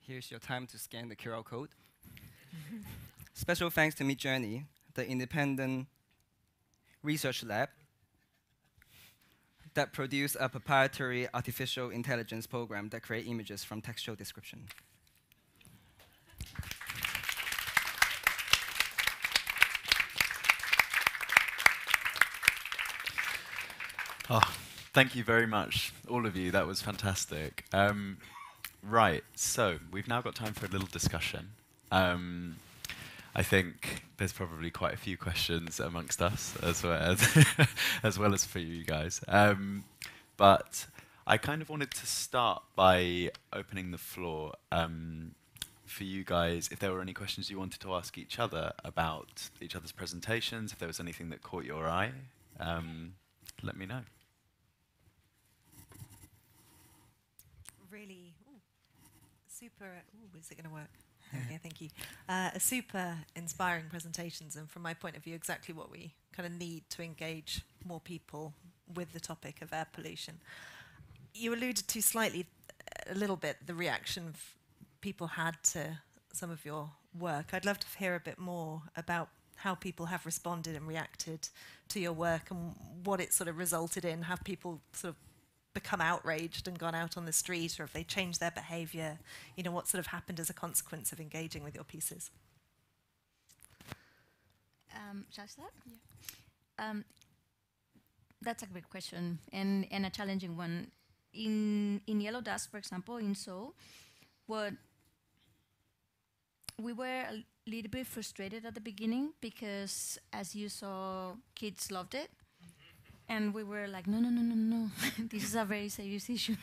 Here's your time to scan the QR code. Special thanks to Midjourney, the independent research lab that produced a proprietary artificial intelligence program that creates images from textual description. Oh, thank you very much, all of you. That was fantastic. Right, so we've now got time for a little discussion. I think there's probably quite a few questions amongst us, as well as for you guys. But I kind of wanted to start by opening the floor for you guys. If there were any questions you wanted to ask each other about each other's presentations, if there was anything that caught your eye, let me know. Really super. Is it going to work? Okay, thank you. A super inspiring presentations, and from my point of view, exactly what we kind of need to engage more people with the topic of air pollution. You alluded to slightly, a little bit, the reaction people had to some of your work. I'd love to hear a bit more about how people have responded and reacted to your work and what it sort of resulted in. Have people sort of become outraged and gone out on the street, or have they changed their behaviour? You know, what sort of happened as a consequence of engaging with your pieces? Shall I start? Yeah. That's a great question and a challenging one. In Yellow Dust, for example, in Seoul, what we were a little bit frustrated at the beginning because, as you saw, kids loved it. And we were like, no, this is a very serious issue.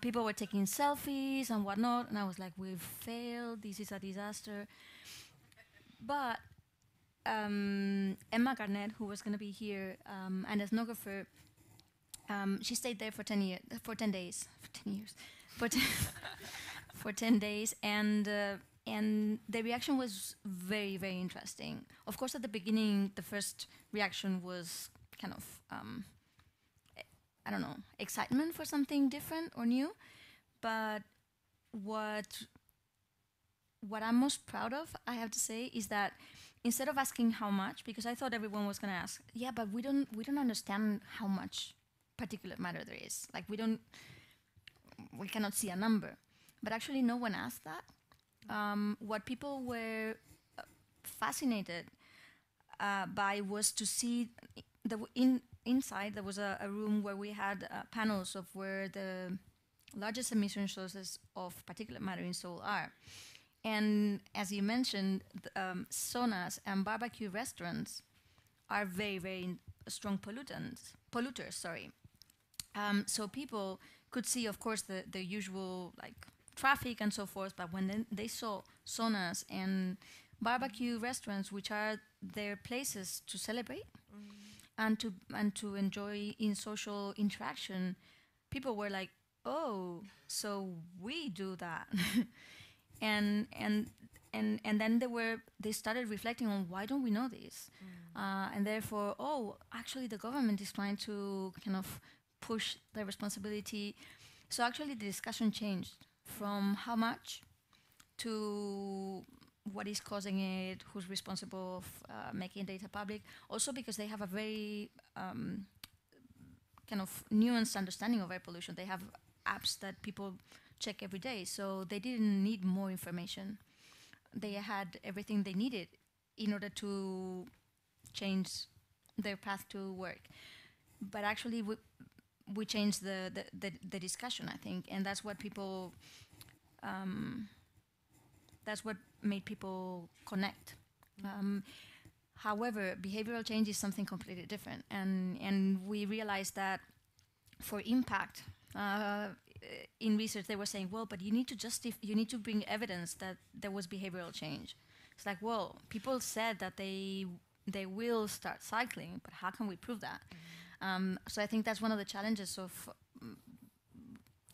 People were taking selfies and whatnot, and I was like, we've failed, this is a disaster. But Emma Garnett, who was going to be here, an ethnographer, she stayed there for 10 years, for 10 days, for 10 days, and the reaction was very, very interesting. Of course, at the beginning, the first reaction was kind of, I don't know, excitement for something different or new. But what I'm most proud of, I have to say, is that instead of asking how much, because I thought everyone was going to ask, yeah, but we don't understand how much particulate matter there is. Like we cannot see a number. But actually, no one asked that. What people were fascinated by was to see inside there was a room where we had panels of where the largest emission sources of particulate matter in Seoul are. And as you mentioned, saunas and barbecue restaurants are very, very strong polluters. Sorry. So people could see, of course, the usual like traffic and so forth, but when they saw saunas and barbecue restaurants, which are their places to celebrate and to enjoy in social interaction, people were like, oh, so we do that. and then they started reflecting on, why don't we know this? And therefore, oh, actually the government is trying to kind of push their responsibility. So actually the discussion changed from how much to what is causing it, who's responsible for making data public. Also because they have a very kind of nuanced understanding of air pollution. They have apps that people check every day, so they didn't need more information. They had everything they needed in order to change their path to work. But actually, we changed the discussion, I think, and that's what people. That's what made people connect. However, behavioral change is something completely different, and we realized that for impact in research, they were saying, well, but you need to bring evidence that there was behavioral change. It's like, well, people said that they will start cycling, but how can we prove that? So I think that's one of the challenges of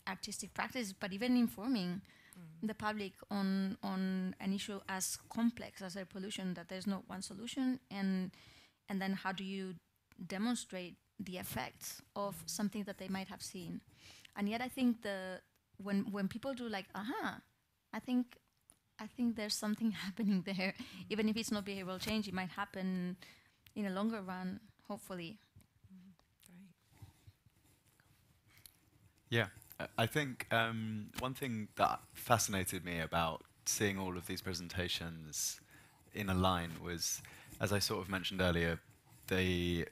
artistic practice, but even informing the public on an issue as complex as air pollution, that there's no one solution, and then how do you demonstrate the effects of something that they might have seen. And yet I think when people do like, I think there's something happening there, even if it's not behavioral change, it might happen in a longer run, hopefully. Yeah, I think one thing that fascinated me about seeing all of these presentations in a line was, as I sort of mentioned earlier, the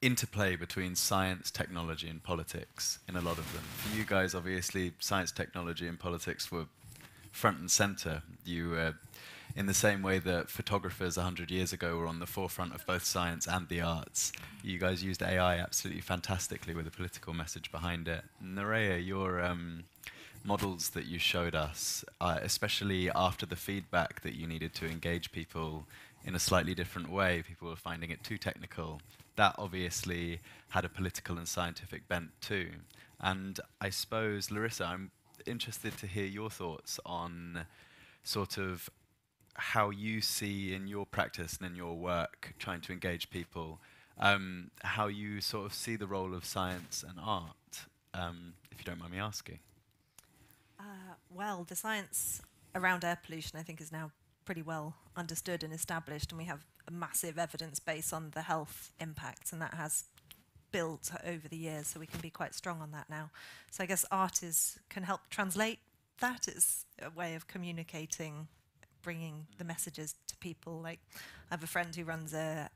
interplay between science, technology, and politics in a lot of them. For you guys, obviously, science, technology, and politics were front and center. You, in the same way that photographers 100 years ago were on the forefront of both science and the arts, you guys used AI absolutely fantastically with a political message behind it. Nerea, your models that you showed us, especially after the feedback that you needed to engage people in a slightly different way, people were finding it too technical. That obviously had a political and scientific bent too. And I suppose, Larissa, I'm interested to hear your thoughts on sort of how you see in your practice and in your work trying to engage people how you sort of see the role of science and art, if you don't mind me asking. Well, the science around air pollution, I think, is now pretty well understood and established, and we have a massive evidence base on the health impacts, and that has built over the years, so we can be quite strong on that now. So I guess art can help translate that. It's a way of communicating, bringing the messages to people. Like, I have a friend who runs a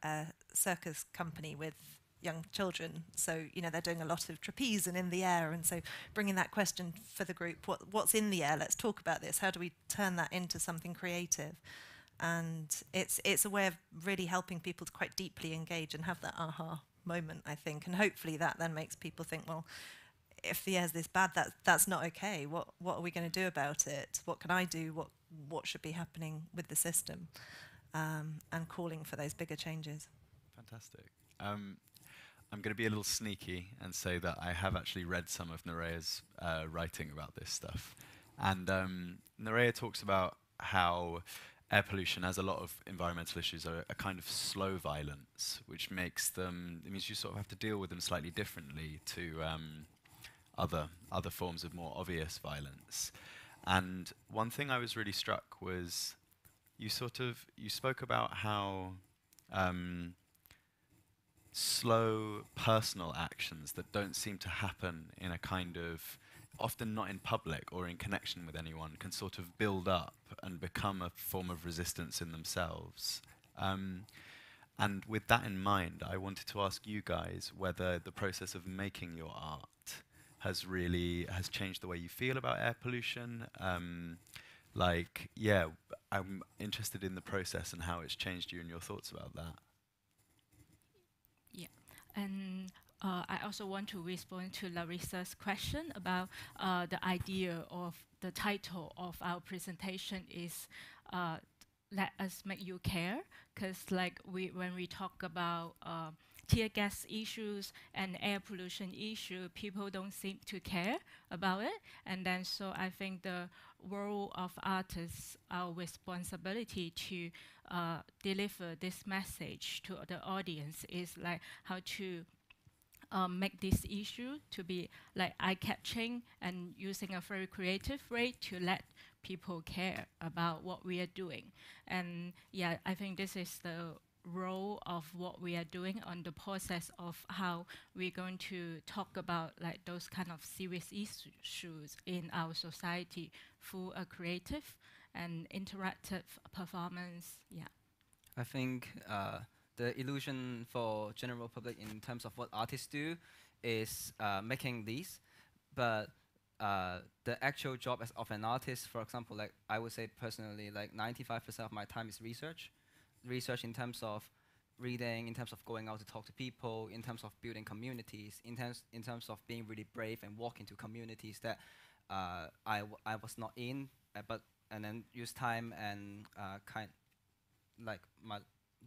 circus company with young children, so they're doing a lot of trapeze and in the air, and so bringing that question for the group, what's in the air, let's talk about this, how do we turn that into something creative? And it's a way of really helping people to quite deeply engage and have that aha moment, I think, and hopefully that then makes people think, well, if the air's this bad, that's not okay. What are we going to do about it? What can I do? What should be happening with the system? And calling for those bigger changes. Fantastic. I'm going to be a little sneaky and say that I have actually read some of Nerea's writing about this stuff. And Nerea talks about how air pollution, as a lot of environmental issues, are a kind of slow violence, which makes them, it means you sort of have to deal with them slightly differently to other forms of more obvious violence. And one thing I was really struck was you spoke about how slow personal actions that don't seem to happen in a kind of, often not in public or in connection with anyone, can sort of build up and become a form of resistance in themselves. And with that in mind, I wanted to ask you guys whether the process of making your art has changed the way you feel about air pollution. I'm interested in the process and how it's changed you and your thoughts about that. Yeah, and I also want to respond to Larissa's question about the idea of the title of our presentation is "Let Us Make You Care," because when we talk about tear gas issues and air pollution issue, people don't seem to care about it, and then so I think the role of artists, our responsibility to deliver this message to the audience is how to make this issue to be eye-catching and using a very creative way to let people care about what we are doing. And yeah, I think this is the role of what we are doing on the process of how we're going to talk about those kind of serious issues in our society through a creative and interactive performance. Yeah, I think the illusion for general public in terms of what artists do is making these, but the actual job of an artist, for example, I would say personally, 95% of my time is research in terms of reading, in terms of going out to talk to people, in terms of building communities, in terms of being really brave and walk into communities that I was not in, and then use time and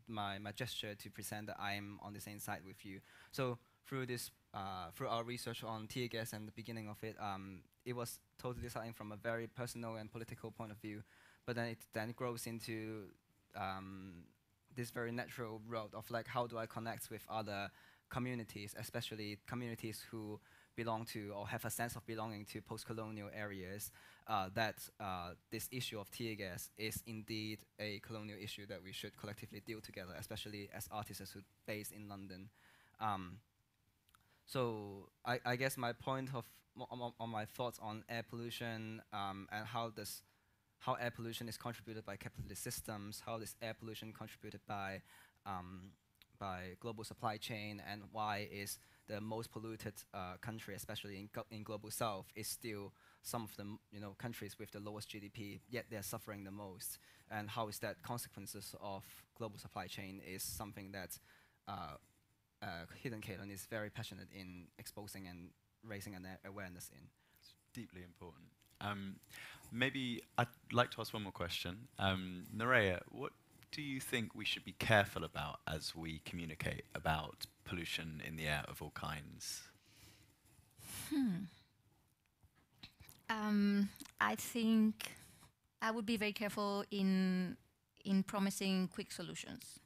my gesture to present that I'm on the same side with you. So through our research on tear gas and the beginning of it, it was totally starting from a very personal and political point of view, but then it grows into this very natural road of how do I connect with other communities, especially communities who belong to or have a sense of belonging to post-colonial areas, that this issue of tear gas is indeed a colonial issue that we should collectively deal together, especially as artists who are based in London. So I guess my point on my thoughts on air pollution and how air pollution is contributed by capitalist systems, how is air pollution contributed by global supply chain, and why is the most polluted country, especially in global south, is still some of the countries with the lowest GDP, yet they're suffering the most. And how is that consequences of global supply chain is something that Hidden Kalen is very passionate in exposing and raising an awareness in. It's deeply important. Maybe I'd like to ask one more question. Nerea, what do you think we should be careful about as we communicate about pollution in the air of all kinds? I think I would be very careful in promising quick solutions.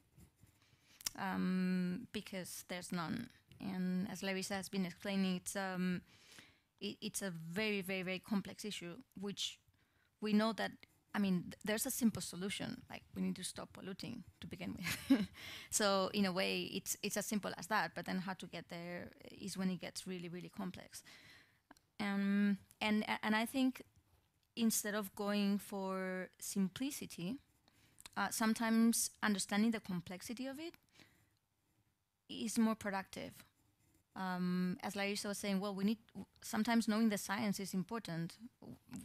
because there's none. And as Larissa has been explaining, it's a very, very, very complex issue, which we know that, I mean, there's a simple solution, like we need to stop polluting to begin with. So in a way, it's as simple as that, but then how to get there is when it gets really, really complex. And I think instead of going for simplicity, sometimes understanding the complexity of it is more productive. As Larissa was saying, well, sometimes knowing the science is important.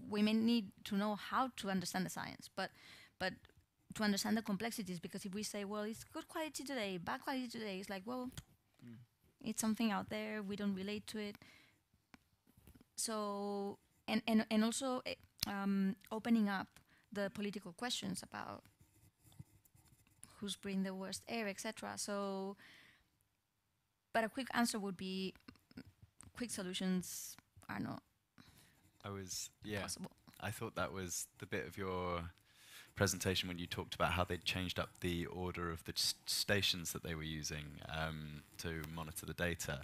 We may need to know how to understand the science, but to understand the complexities, because if we say, well, it's good quality today, bad quality today, it's like, well, it's something out there, we don't relate to it. So, and also opening up the political questions about who's breathing the worst air, etc. So, but a quick answer would be quick solutions are not possible. I thought that was the bit of your presentation when you talked about how they'd changed up the order of the stations that they were using to monitor the data.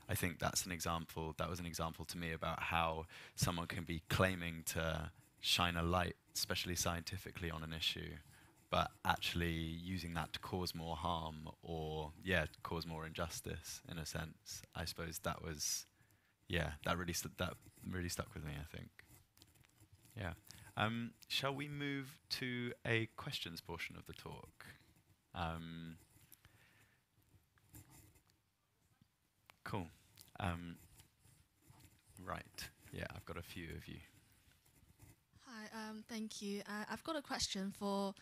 I think that's an example. That was an example to me about how someone can be claiming to shine a light, especially scientifically, on an issue, but actually using that to cause more harm or, cause more injustice, in a sense. I suppose that was, that really stuck with me, I think. Yeah. Shall we move to a questions portion of the talk? Cool. Right. Yeah, I've got a few of you. Hi, thank you. I've got a question for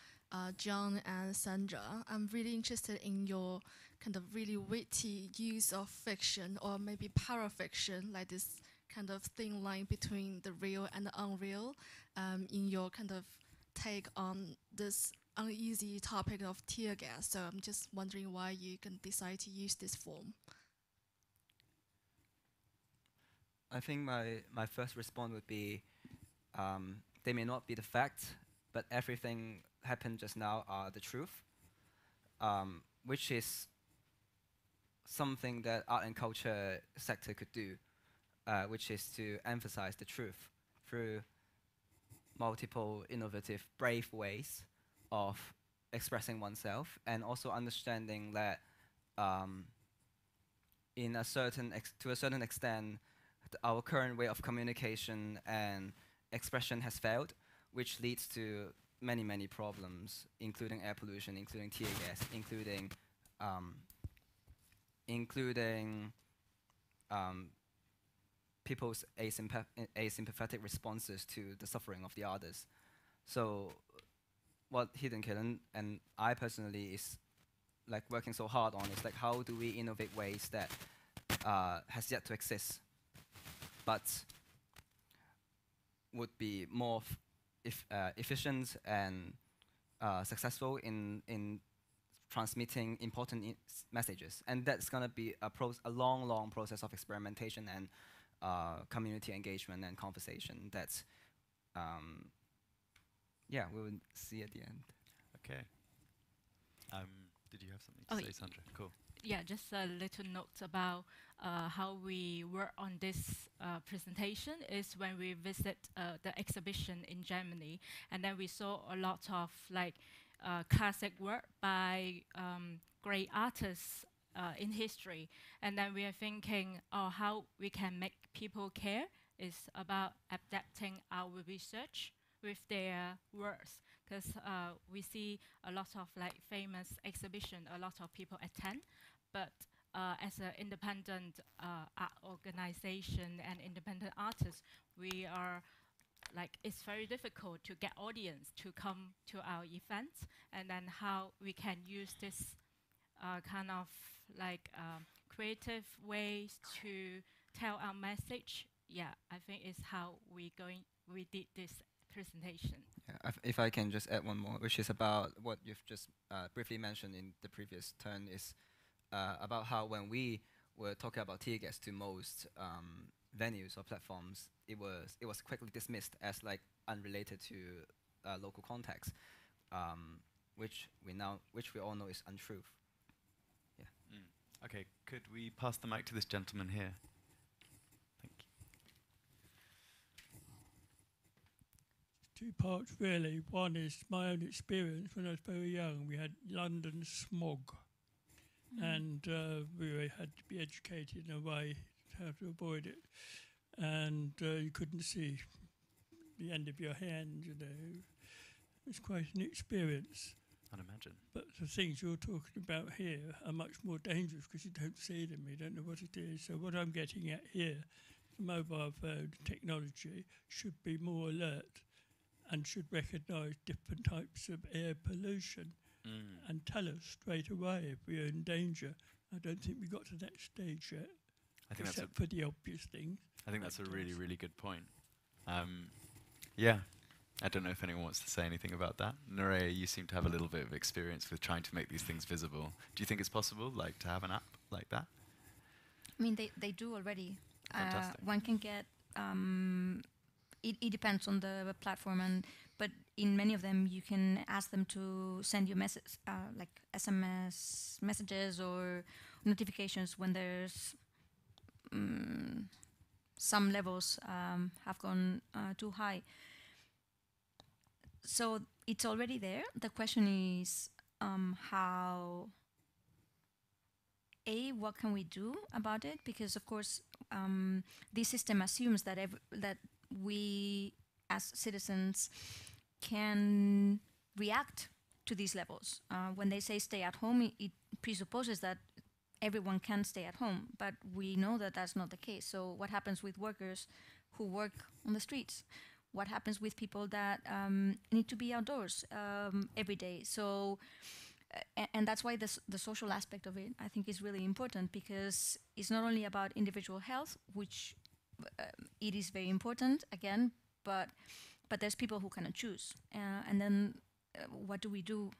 John and Sandra. I'm really interested in your kind of really witty use of fiction, or maybe parafiction, like this kind of thin line between the real and the unreal, in your kind of take on this uneasy topic of tear gas. So I'm just wondering why you can decide to use this form. I think my first response would be, they may not be the fact, but everything happened just now are the truth, which is something that art and culture sector could do, which is to emphasize the truth through multiple innovative, brave ways of expressing oneself, and also understanding that to a certain extent, our current way of communication and expression has failed, which leads to many, many problems, including air pollution, including tear gas, including people's asympathetic responses to the suffering of the others. So what Hidden Kalen and I personally is like working so hard on is like, how do we innovate ways that has yet to exist, but would be more efficient and successful in transmitting important messages. And that's going to be a long, long process of experimentation and community engagement and conversation that, we will see at the end. Okay. Did you have something to say, Sandra? Cool. Yeah, just a little note about how we work on this presentation is when we visit the exhibition in Germany, and then we saw a lot of like classic work by great artists in history, and then we are thinking, how we can make people care is about adapting our research with their works, because we see a lot of like famous exhibition, a lot of people attend, but as an independent art organization and independent artists, we are like, it's very difficult to get audience to come to our events, and then how we can use this kind of like creative ways to tell our message. Yeah, I think is how we did this presentation. Yeah, if I can just add one more, which is about what you've just briefly mentioned in the previous turn, is about how when we were talking about tear gas to most venues or platforms, it was quickly dismissed as like unrelated to local context, which we all know is untruth. Okay, could we pass the mic to this gentleman here? Thank you. Two parts really. One is my own experience when I was very young. We had London smog, and we had to be educated in a way how to avoid it. And you couldn't see the end of your hand, you know. It's quite an experience. I'd imagine. But the things you're talking about here are much more dangerous because you don't see them, you don't know what it is. So what I'm getting at here, the mobile phone technology should be more alert and should recognise different types of air pollution and tell us straight away if we're in danger. I don't think we got to that stage yet, I think except for the obvious things. I think that's a really, really good point. Yeah, I don't know if anyone wants to say anything about that. Nerea, you seem to have a little bit of experience with trying to make these things visible. Do you think it's possible, like, to have an app like that? I mean, they do already. Fantastic. One can get. It depends on the platform, but in many of them, you can ask them to send you message, like SMS messages or notifications when there's some levels have gone too high. So it's already there. The question is what can we do about it? Because of course, this system assumes that that we as citizens can react to these levels. When they say stay at home, it presupposes that everyone can stay at home, but we know that that's not the case. So what happens with workers who work on the streets? What happens with people that need to be outdoors every day? So, and that's why the social aspect of it, I think, is really important, because it's not only about individual health, which it is very important, again, but there's people who cannot choose. And then what do?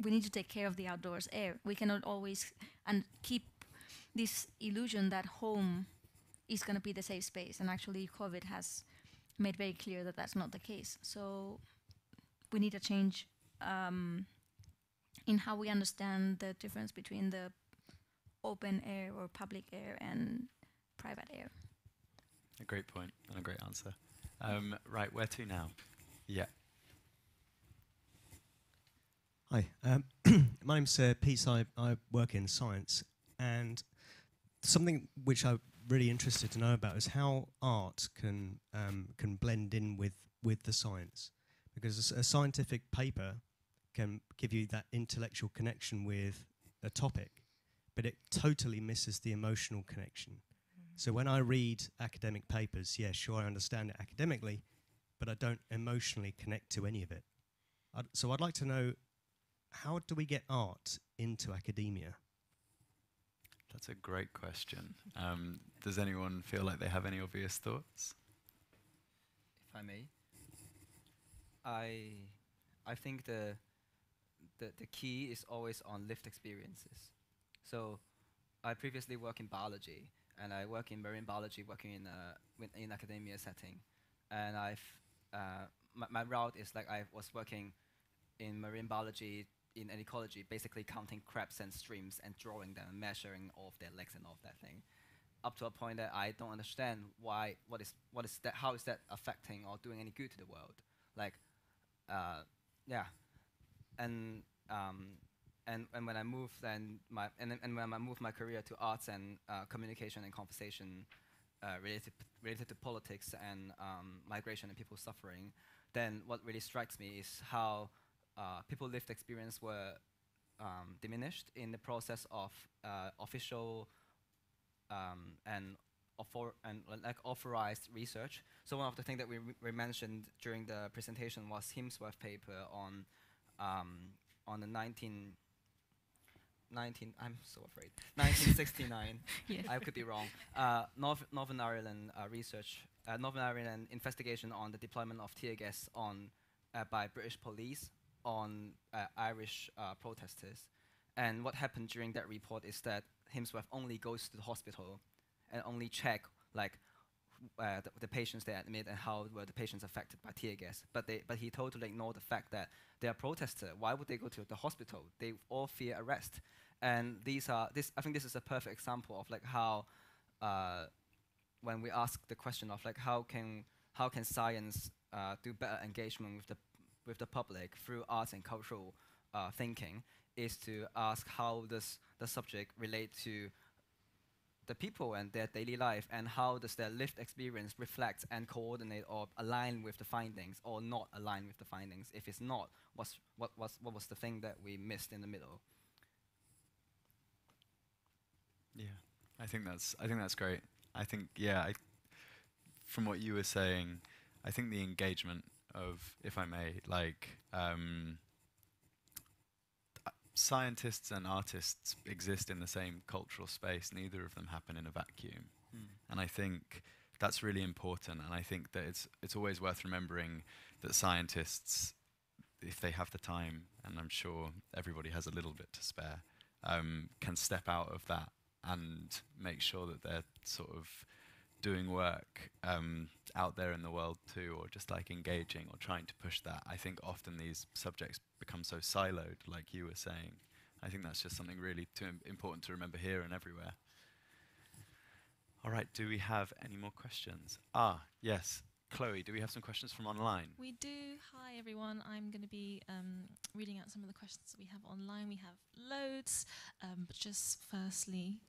We need to take care of the outdoors air. We cannot always keep this illusion that home is going to be the safe space. And actually, COVID has made very clear that that's not the case. So we need a change in how we understand the difference between the open air or public air and private air. A great point and a great answer. Right, where to now? Yeah. Hi, my name's Pete. I work in science, and something which I'm really interested to know about is how art can blend in with the science, because a scientific paper can give you that intellectual connection with a topic, but it totally misses the emotional connection. So when I read academic papers, yeah, sure, I understand it academically, but I don't emotionally connect to any of it. So I'd like to know, how do we get art into academia? That's a great question. Does anyone feel like they have any obvious thoughts? If I may, I think the key is always on lived experiences. So I previously worked in biology, and I work in marine biology, working in academia setting, and my route is like I was working in marine biology in an ecology, basically counting crabs and streams and drawing them, measuring all of their legs and all of that thing, up to a point that I don't understand what is that, how is that affecting or doing any good to the world, like, yeah, and when I moved when I moved my career to arts and communication and conversation related to politics and migration and people suffering, then what really strikes me is how people's lived experience were diminished in the process of official and authorized research. So one of the things that we mentioned during the presentation was Himsworth paper on the 1969. Yes. I could be wrong. Northern Ireland research, Northern Ireland investigation on the deployment of tear gas by British police on Irish protesters. And what happened during that report is that Himsworth only goes to the hospital and only check like the patients they admit and how were the patients affected by tear gas. But he totally ignored the fact that they are protesters. Why would they go to the hospital? They all fear arrest. And I think this is a perfect example of like how when we ask the question of like how can science do better engagement with the public through arts and cultural thinking, is to ask how does the subject relate to the people and their daily life, and how does their lived experience reflect and coordinate or align with the findings, or not align with the findings. If it's not, what was the thing that we missed in the middle? Yeah, I think that's great. I think from what you were saying, I think the engagement of, if I may, like scientists and artists exist in the same cultural space. Neither of them happen in a vacuum. And I think that's really important. And I think that it's always worth remembering that scientists, if they have the time, and I'm sure everybody has a little bit to spare, can step out of that and make sure that they're sort of doing work out there in the world too, or just like engaging or trying to push that. I think often these subjects become so siloed, like you were saying. I think that's just something really important to remember here and everywhere. All right, do we have any more questions? Yes. Chloe, do we have some questions from online? We do. Hi, everyone. I'm going to be reading out some of the questions that we have online. We have loads, but just firstly,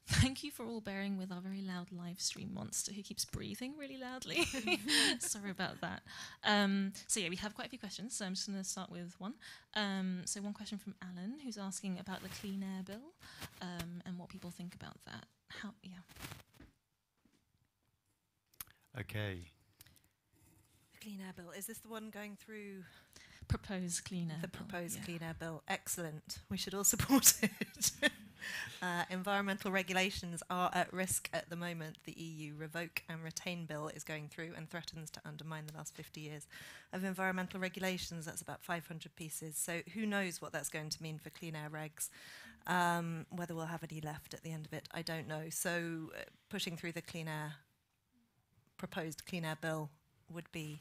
thank you for all bearing with our very loud live stream monster who keeps breathing really loudly. Sorry about that. So yeah, we have quite a few questions, so I'm just going to start with one. So one question from Alan, who's asking about the Clean Air Bill and what people think about that. Okay. Clean Air Bill. Is this the one going through? Proposed Clean Air Bill. The proposed Clean Air Bill. Excellent. We should all support it. Environmental regulations are at risk at the moment. The EU Revoke and Retain Bill is going through and threatens to undermine the last 50 years of environmental regulations. That's about 500 pieces. So who knows what that's going to mean for clean air regs. Whether we'll have any left at the end of it, I don't know. So pushing through the proposed Clean Air Bill would be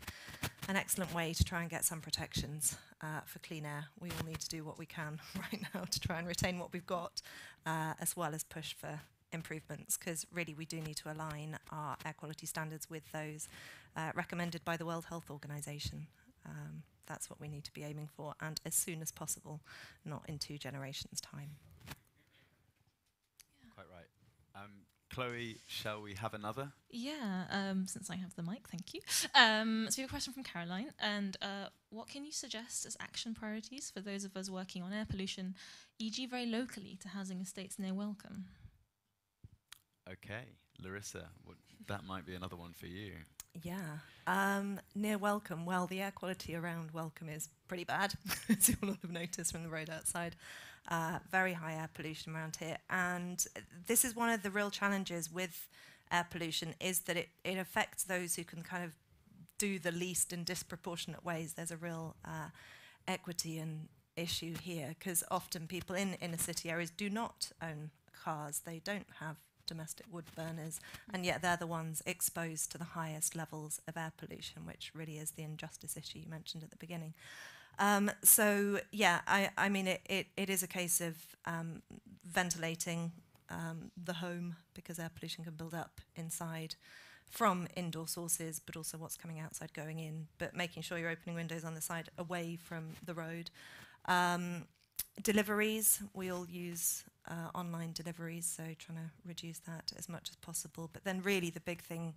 an excellent way to try and get some protections for clean air. We all need to do what we can right now to try and retain what we've got, as well as push for improvements, because really we do need to align our air quality standards with those recommended by the World Health Organization. That's what we need to be aiming for, and as soon as possible, not in 2 generations' time. Quite right. Chloe, shall we have another? Yeah, since I have the mic, thank you. So we have a question from Caroline, and what can you suggest as action priorities for those of us working on air pollution, e.g. very locally to housing estates near Welcome? Okay, Larissa, that might be another one for you. Yeah, near Welcome, well, the air quality around Welcome is pretty bad, as you will have noticed from the road outside. Very high air pollution around here, and this is one of the real challenges with air pollution, is that it affects those who can kind of do the least in disproportionate ways. There's a real equity and issue here, because often people in inner city areas do not own cars, they don't have domestic wood burners, and yet they're the ones exposed to the highest levels of air pollution, which really is the injustice issue you mentioned at the beginning. So yeah, I mean it is a case of ventilating the home, because air pollution can build up inside from indoor sources, but also what's coming outside going in, but making sure you're opening windows on the side away from the road. Deliveries, we all use online deliveries, so trying to reduce that as much as possible. But then really the big thing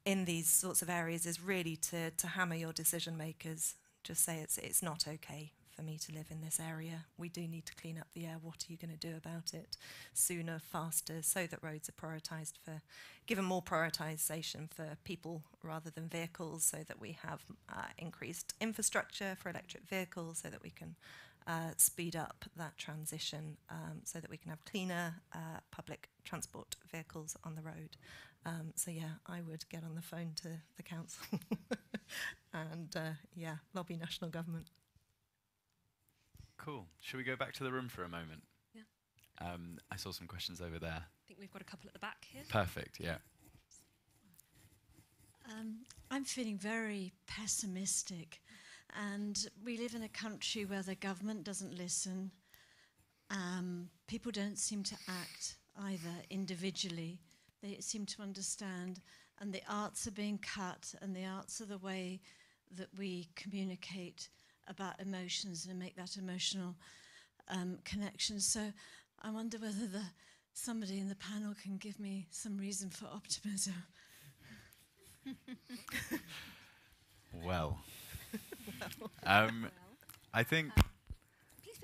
in these sorts of areas is really to hammer your decision makers. Just say it's not okay for me to live in this area. We do need to clean up the air. What are you going to do about it? Sooner, faster, so that roads are prioritised for, given more prioritisation for people rather than vehicles, so that we have increased infrastructure for electric vehicles, so that we can speed up that transition, so that we can have cleaner public transport vehicles on the road. So yeah, I would get on the phone to the council and yeah, lobby national government. Cool. Should we go back to the room for a moment? Yeah. I saw some questions over there. I think we've got a couple at the back here. Perfect, yeah. I'm feeling very pessimistic, and we live in a country where the government doesn't listen, people don't seem to act either individually. They seem to understand, and the arts are being cut, and the arts are the way that we communicate about emotions and make that emotional connection. So I wonder whether somebody in the panel can give me some reason for optimism. Well, I think, Please.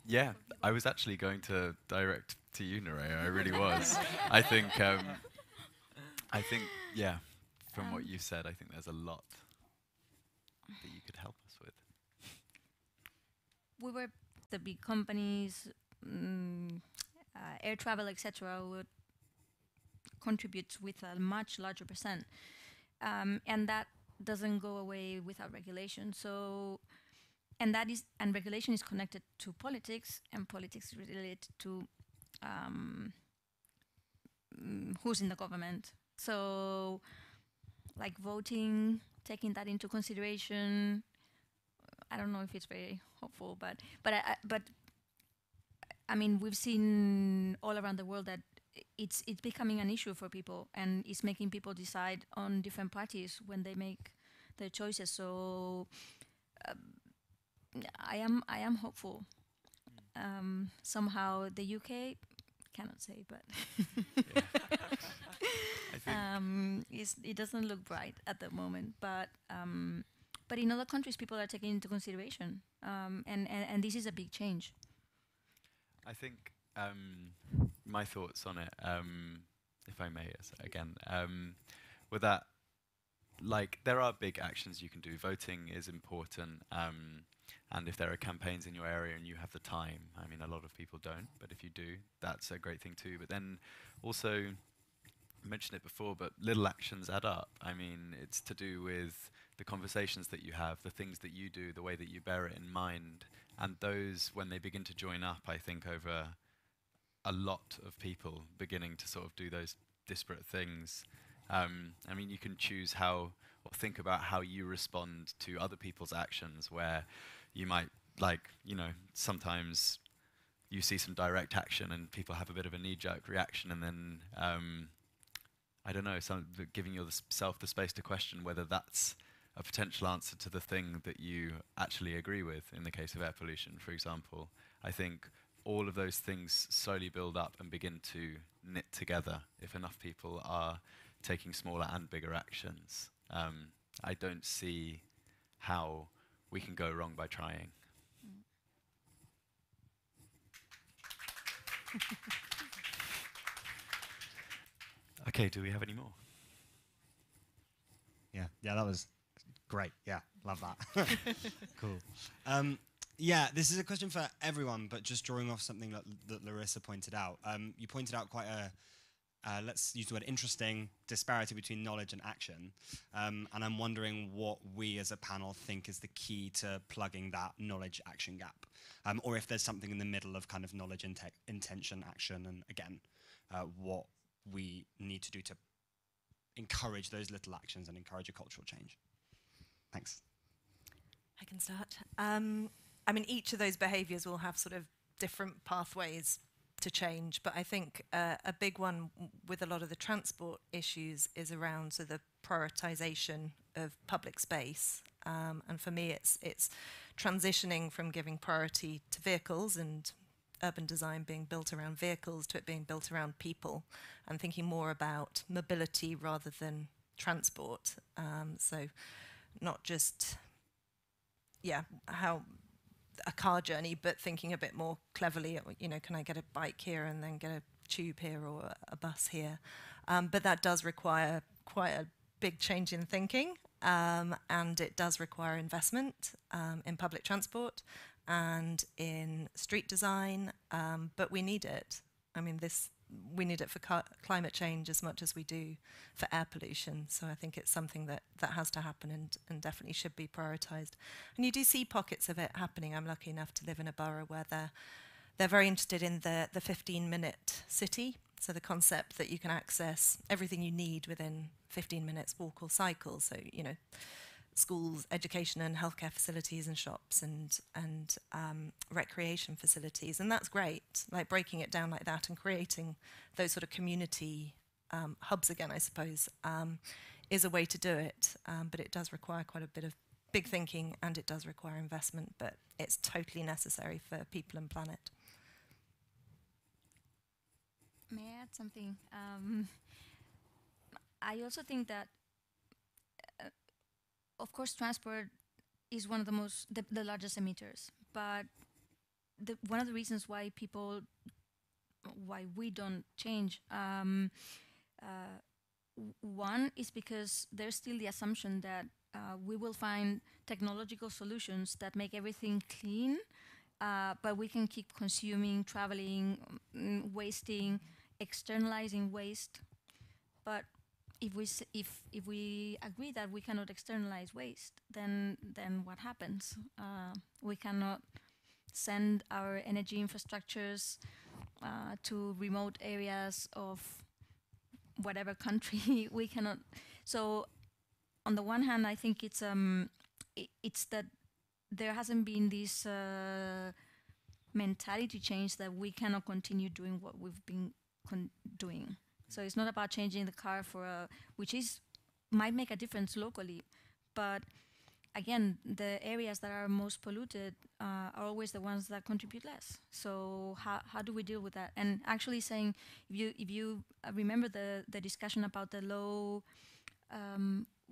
yeah, I was actually going to direct to you, Nerea. I really was. I think, yeah, from what you said, I think there's a lot that you could help us with. We were the big companies, air travel, etc., would contribute with a much larger percent, and that doesn't go away without regulation. So, and regulation is connected to politics, and politics related to who's in the government. So, like voting, taking that into consideration. I don't know if it's very hopeful, but I mean, we've seen all around the world that it's becoming an issue for people, and it's making people decide on different parties when they make their choices. So I am hopeful. Somehow the UK cannot say, but it doesn't look bright at the moment. But in other countries, people are taking into consideration, and this is a big change. I think my thoughts on it, if I may, again, with that, like, there are big actions you can do. Voting is important, and if there are campaigns in your area and you have the time, I mean, a lot of people don't, but if you do, that's a great thing too. But then also, I mentioned it before, but little actions add up. I mean, it's to do with the conversations that you have, the things that you do, the way that you bear it in mind. And those, when they begin to join up, I think over a lot of people beginning to sort of do those disparate things. I mean, you can choose how, or think about how you respond to other people's actions, where you might, like, you know, sometimes you see some direct action and people have a bit of a knee-jerk reaction, and then, I don't know, giving yourself the space to question whether that's a potential answer to the thing that you actually agree with. In the case of air pollution, for example, I think all of those things slowly build up and begin to knit together if enough people are taking smaller and bigger actions. I don't see how we can go wrong by trying. Okay, do we have any more? Yeah, that was great. Yeah, love that. Cool. Yeah, this is a question for everyone, but just drawing off something that Larissa pointed out. You pointed out quite a, let's use the word interesting, disparity between knowledge and action. And I'm wondering what we as a panel think is the key to plugging that knowledge-action gap. Or if there's something in the middle of kind of knowledge, intention, action, and again, what we need to do to encourage those little actions and encourage a cultural change. Thanks. I can start. I mean, each of those behaviours will have sort of different pathways to change, but I think a big one with a lot of the transport issues is around so the prioritisation of public space. And for me, it's transitioning from giving priority to vehicles and urban design being built around vehicles to it being built around people, and thinking more about mobility rather than transport. So not just, how a car journey, but thinking a bit more cleverly, you know, can I get a bike here and then get a tube here or a bus here? But that does require quite a big change in thinking, and it does require investment in public transport and in street design, but we need it. I mean, we need it for climate change as much as we do for air pollution. So I think it's something that has to happen and definitely should be prioritised. And you do see pockets of it happening. I'm lucky enough to live in a borough where they're very interested in the 15-minute city. So the concept that you can access everything you need within 15 minutes, walk or cycle. So, you know, schools, education and healthcare facilities and shops and recreation facilities. And that's great, like breaking it down like that and creating those sort of community hubs again, I suppose, is a way to do it. But it does require quite a bit of big thinking and it does require investment, but it's totally necessary for people and planet. May I add something? I also think that, of course, transport is one of the largest emitters. But one of the reasons why we don't change, one is because there's still the assumption that we will find technological solutions that make everything clean, but we can keep consuming, traveling, wasting, externalizing waste. But if we agree that we cannot externalize waste, then what happens? We cannot send our energy infrastructures to remote areas of whatever country. We cannot. So, on the one hand, I think it's that there hasn't been this mentality change that we cannot continue doing what we've been doing. So it's not about changing the car which might make a difference locally, but again, the areas that are most polluted are always the ones that contribute less. So how do we deal with that? And actually saying, if you remember the discussion about the low,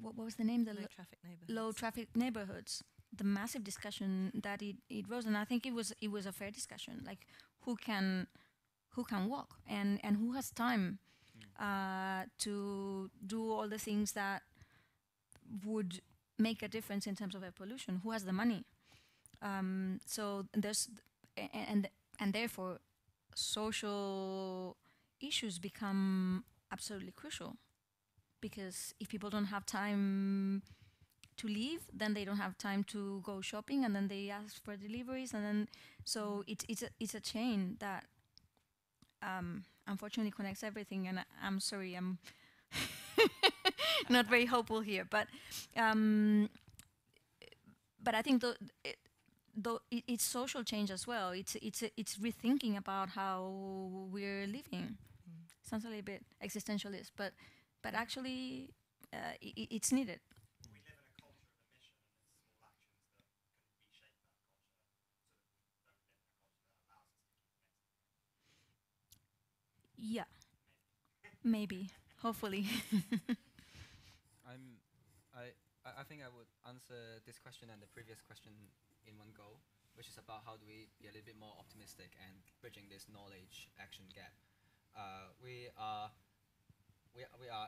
what was the name? The traffic neighborhoods. Low traffic neighborhoods. The massive discussion that it rose, and I think it was a fair discussion. Like who can walk and who has time to do all the things that would make a difference in terms of air pollution. Who has the money? So there's and therefore social issues become absolutely crucial, because if people don't have time to leave, then they don't have time to go shopping, and then they ask for deliveries, and then so it's a chain that unfortunately connects everything. And I'm sorry, I'm not very hopeful here, but I think it's social change as well. It's rethinking about how we're living. Sounds a little bit existentialist, but actually it's needed. We live in a culture of emission, and it's small actions that can reshape that culture so that we don't live in a culture that allows us to keep mixing. Yeah, maybe, hopefully. I think I would answer this question and the previous question in one go, which is about how do we be a little bit more optimistic and bridging this knowledge action gap. We are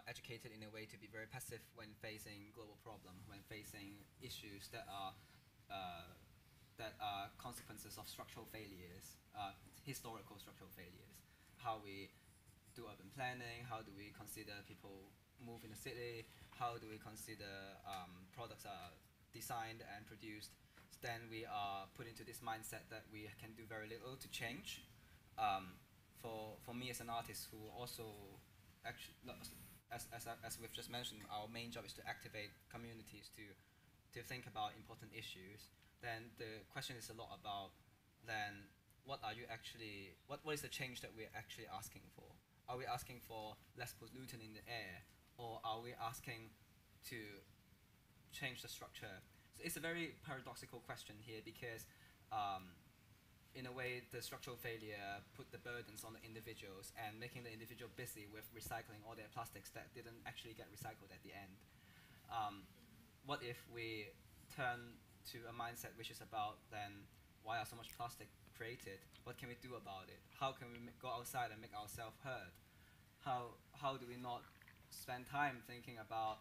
educated in a way to be very passive when facing global problems, when facing issues that are consequences of structural failures, historical structural failures. How we do urban planning, how do we consider people move in the city, how do we consider products are designed and produced. Then we are put into this mindset that we can do very little to change. For me as an artist who also actually, as we've just mentioned, our main job is to activate communities to think about important issues. Then the question is a lot about then what is the change that we're actually asking for? Are we asking for less pollutant in the air, or are we asking to change the structure? So it's a very paradoxical question here, because in a way the structural failure put the burdens on the individuals and making the individual busy with recycling all their plastics that didn't actually get recycled at the end. What if we turn to a mindset which is about then why are so much plastic created? What can we do about it? How can we go outside and make ourselves heard? How do we not spend time thinking about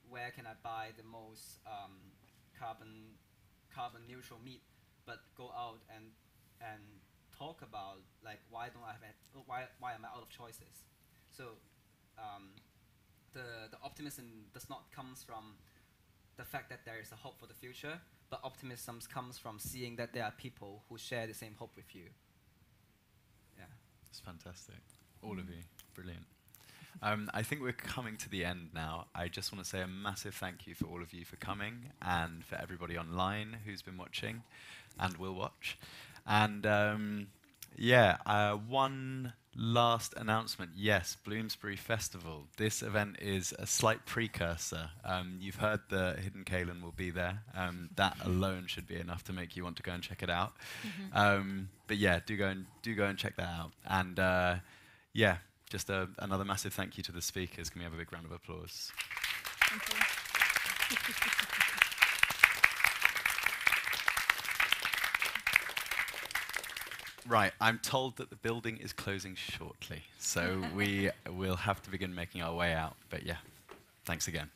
where can I buy the most carbon neutral meat, but go out and talk about like why am I out of choices? So the optimism does not comes from the fact that there is a hope for the future, but optimism comes from seeing that there are people who share the same hope with you. Yeah, it's fantastic. All of you, brilliant. I think we're coming to the end now. I just want to say a massive thank you for all of you for coming and for everybody online who's been watching and will watch. And one last announcement. Yes, Bloomsbury Festival. This event is a slight precursor. You've heard that Hidden Kalen will be there. That alone should be enough to make you want to go and check it out. But yeah, do go and check that out. And just another massive thank you to the speakers. Can we have a big round of applause? Thank you. Right, I'm told that the building is closing shortly, so we will have to begin making our way out. But yeah, thanks again.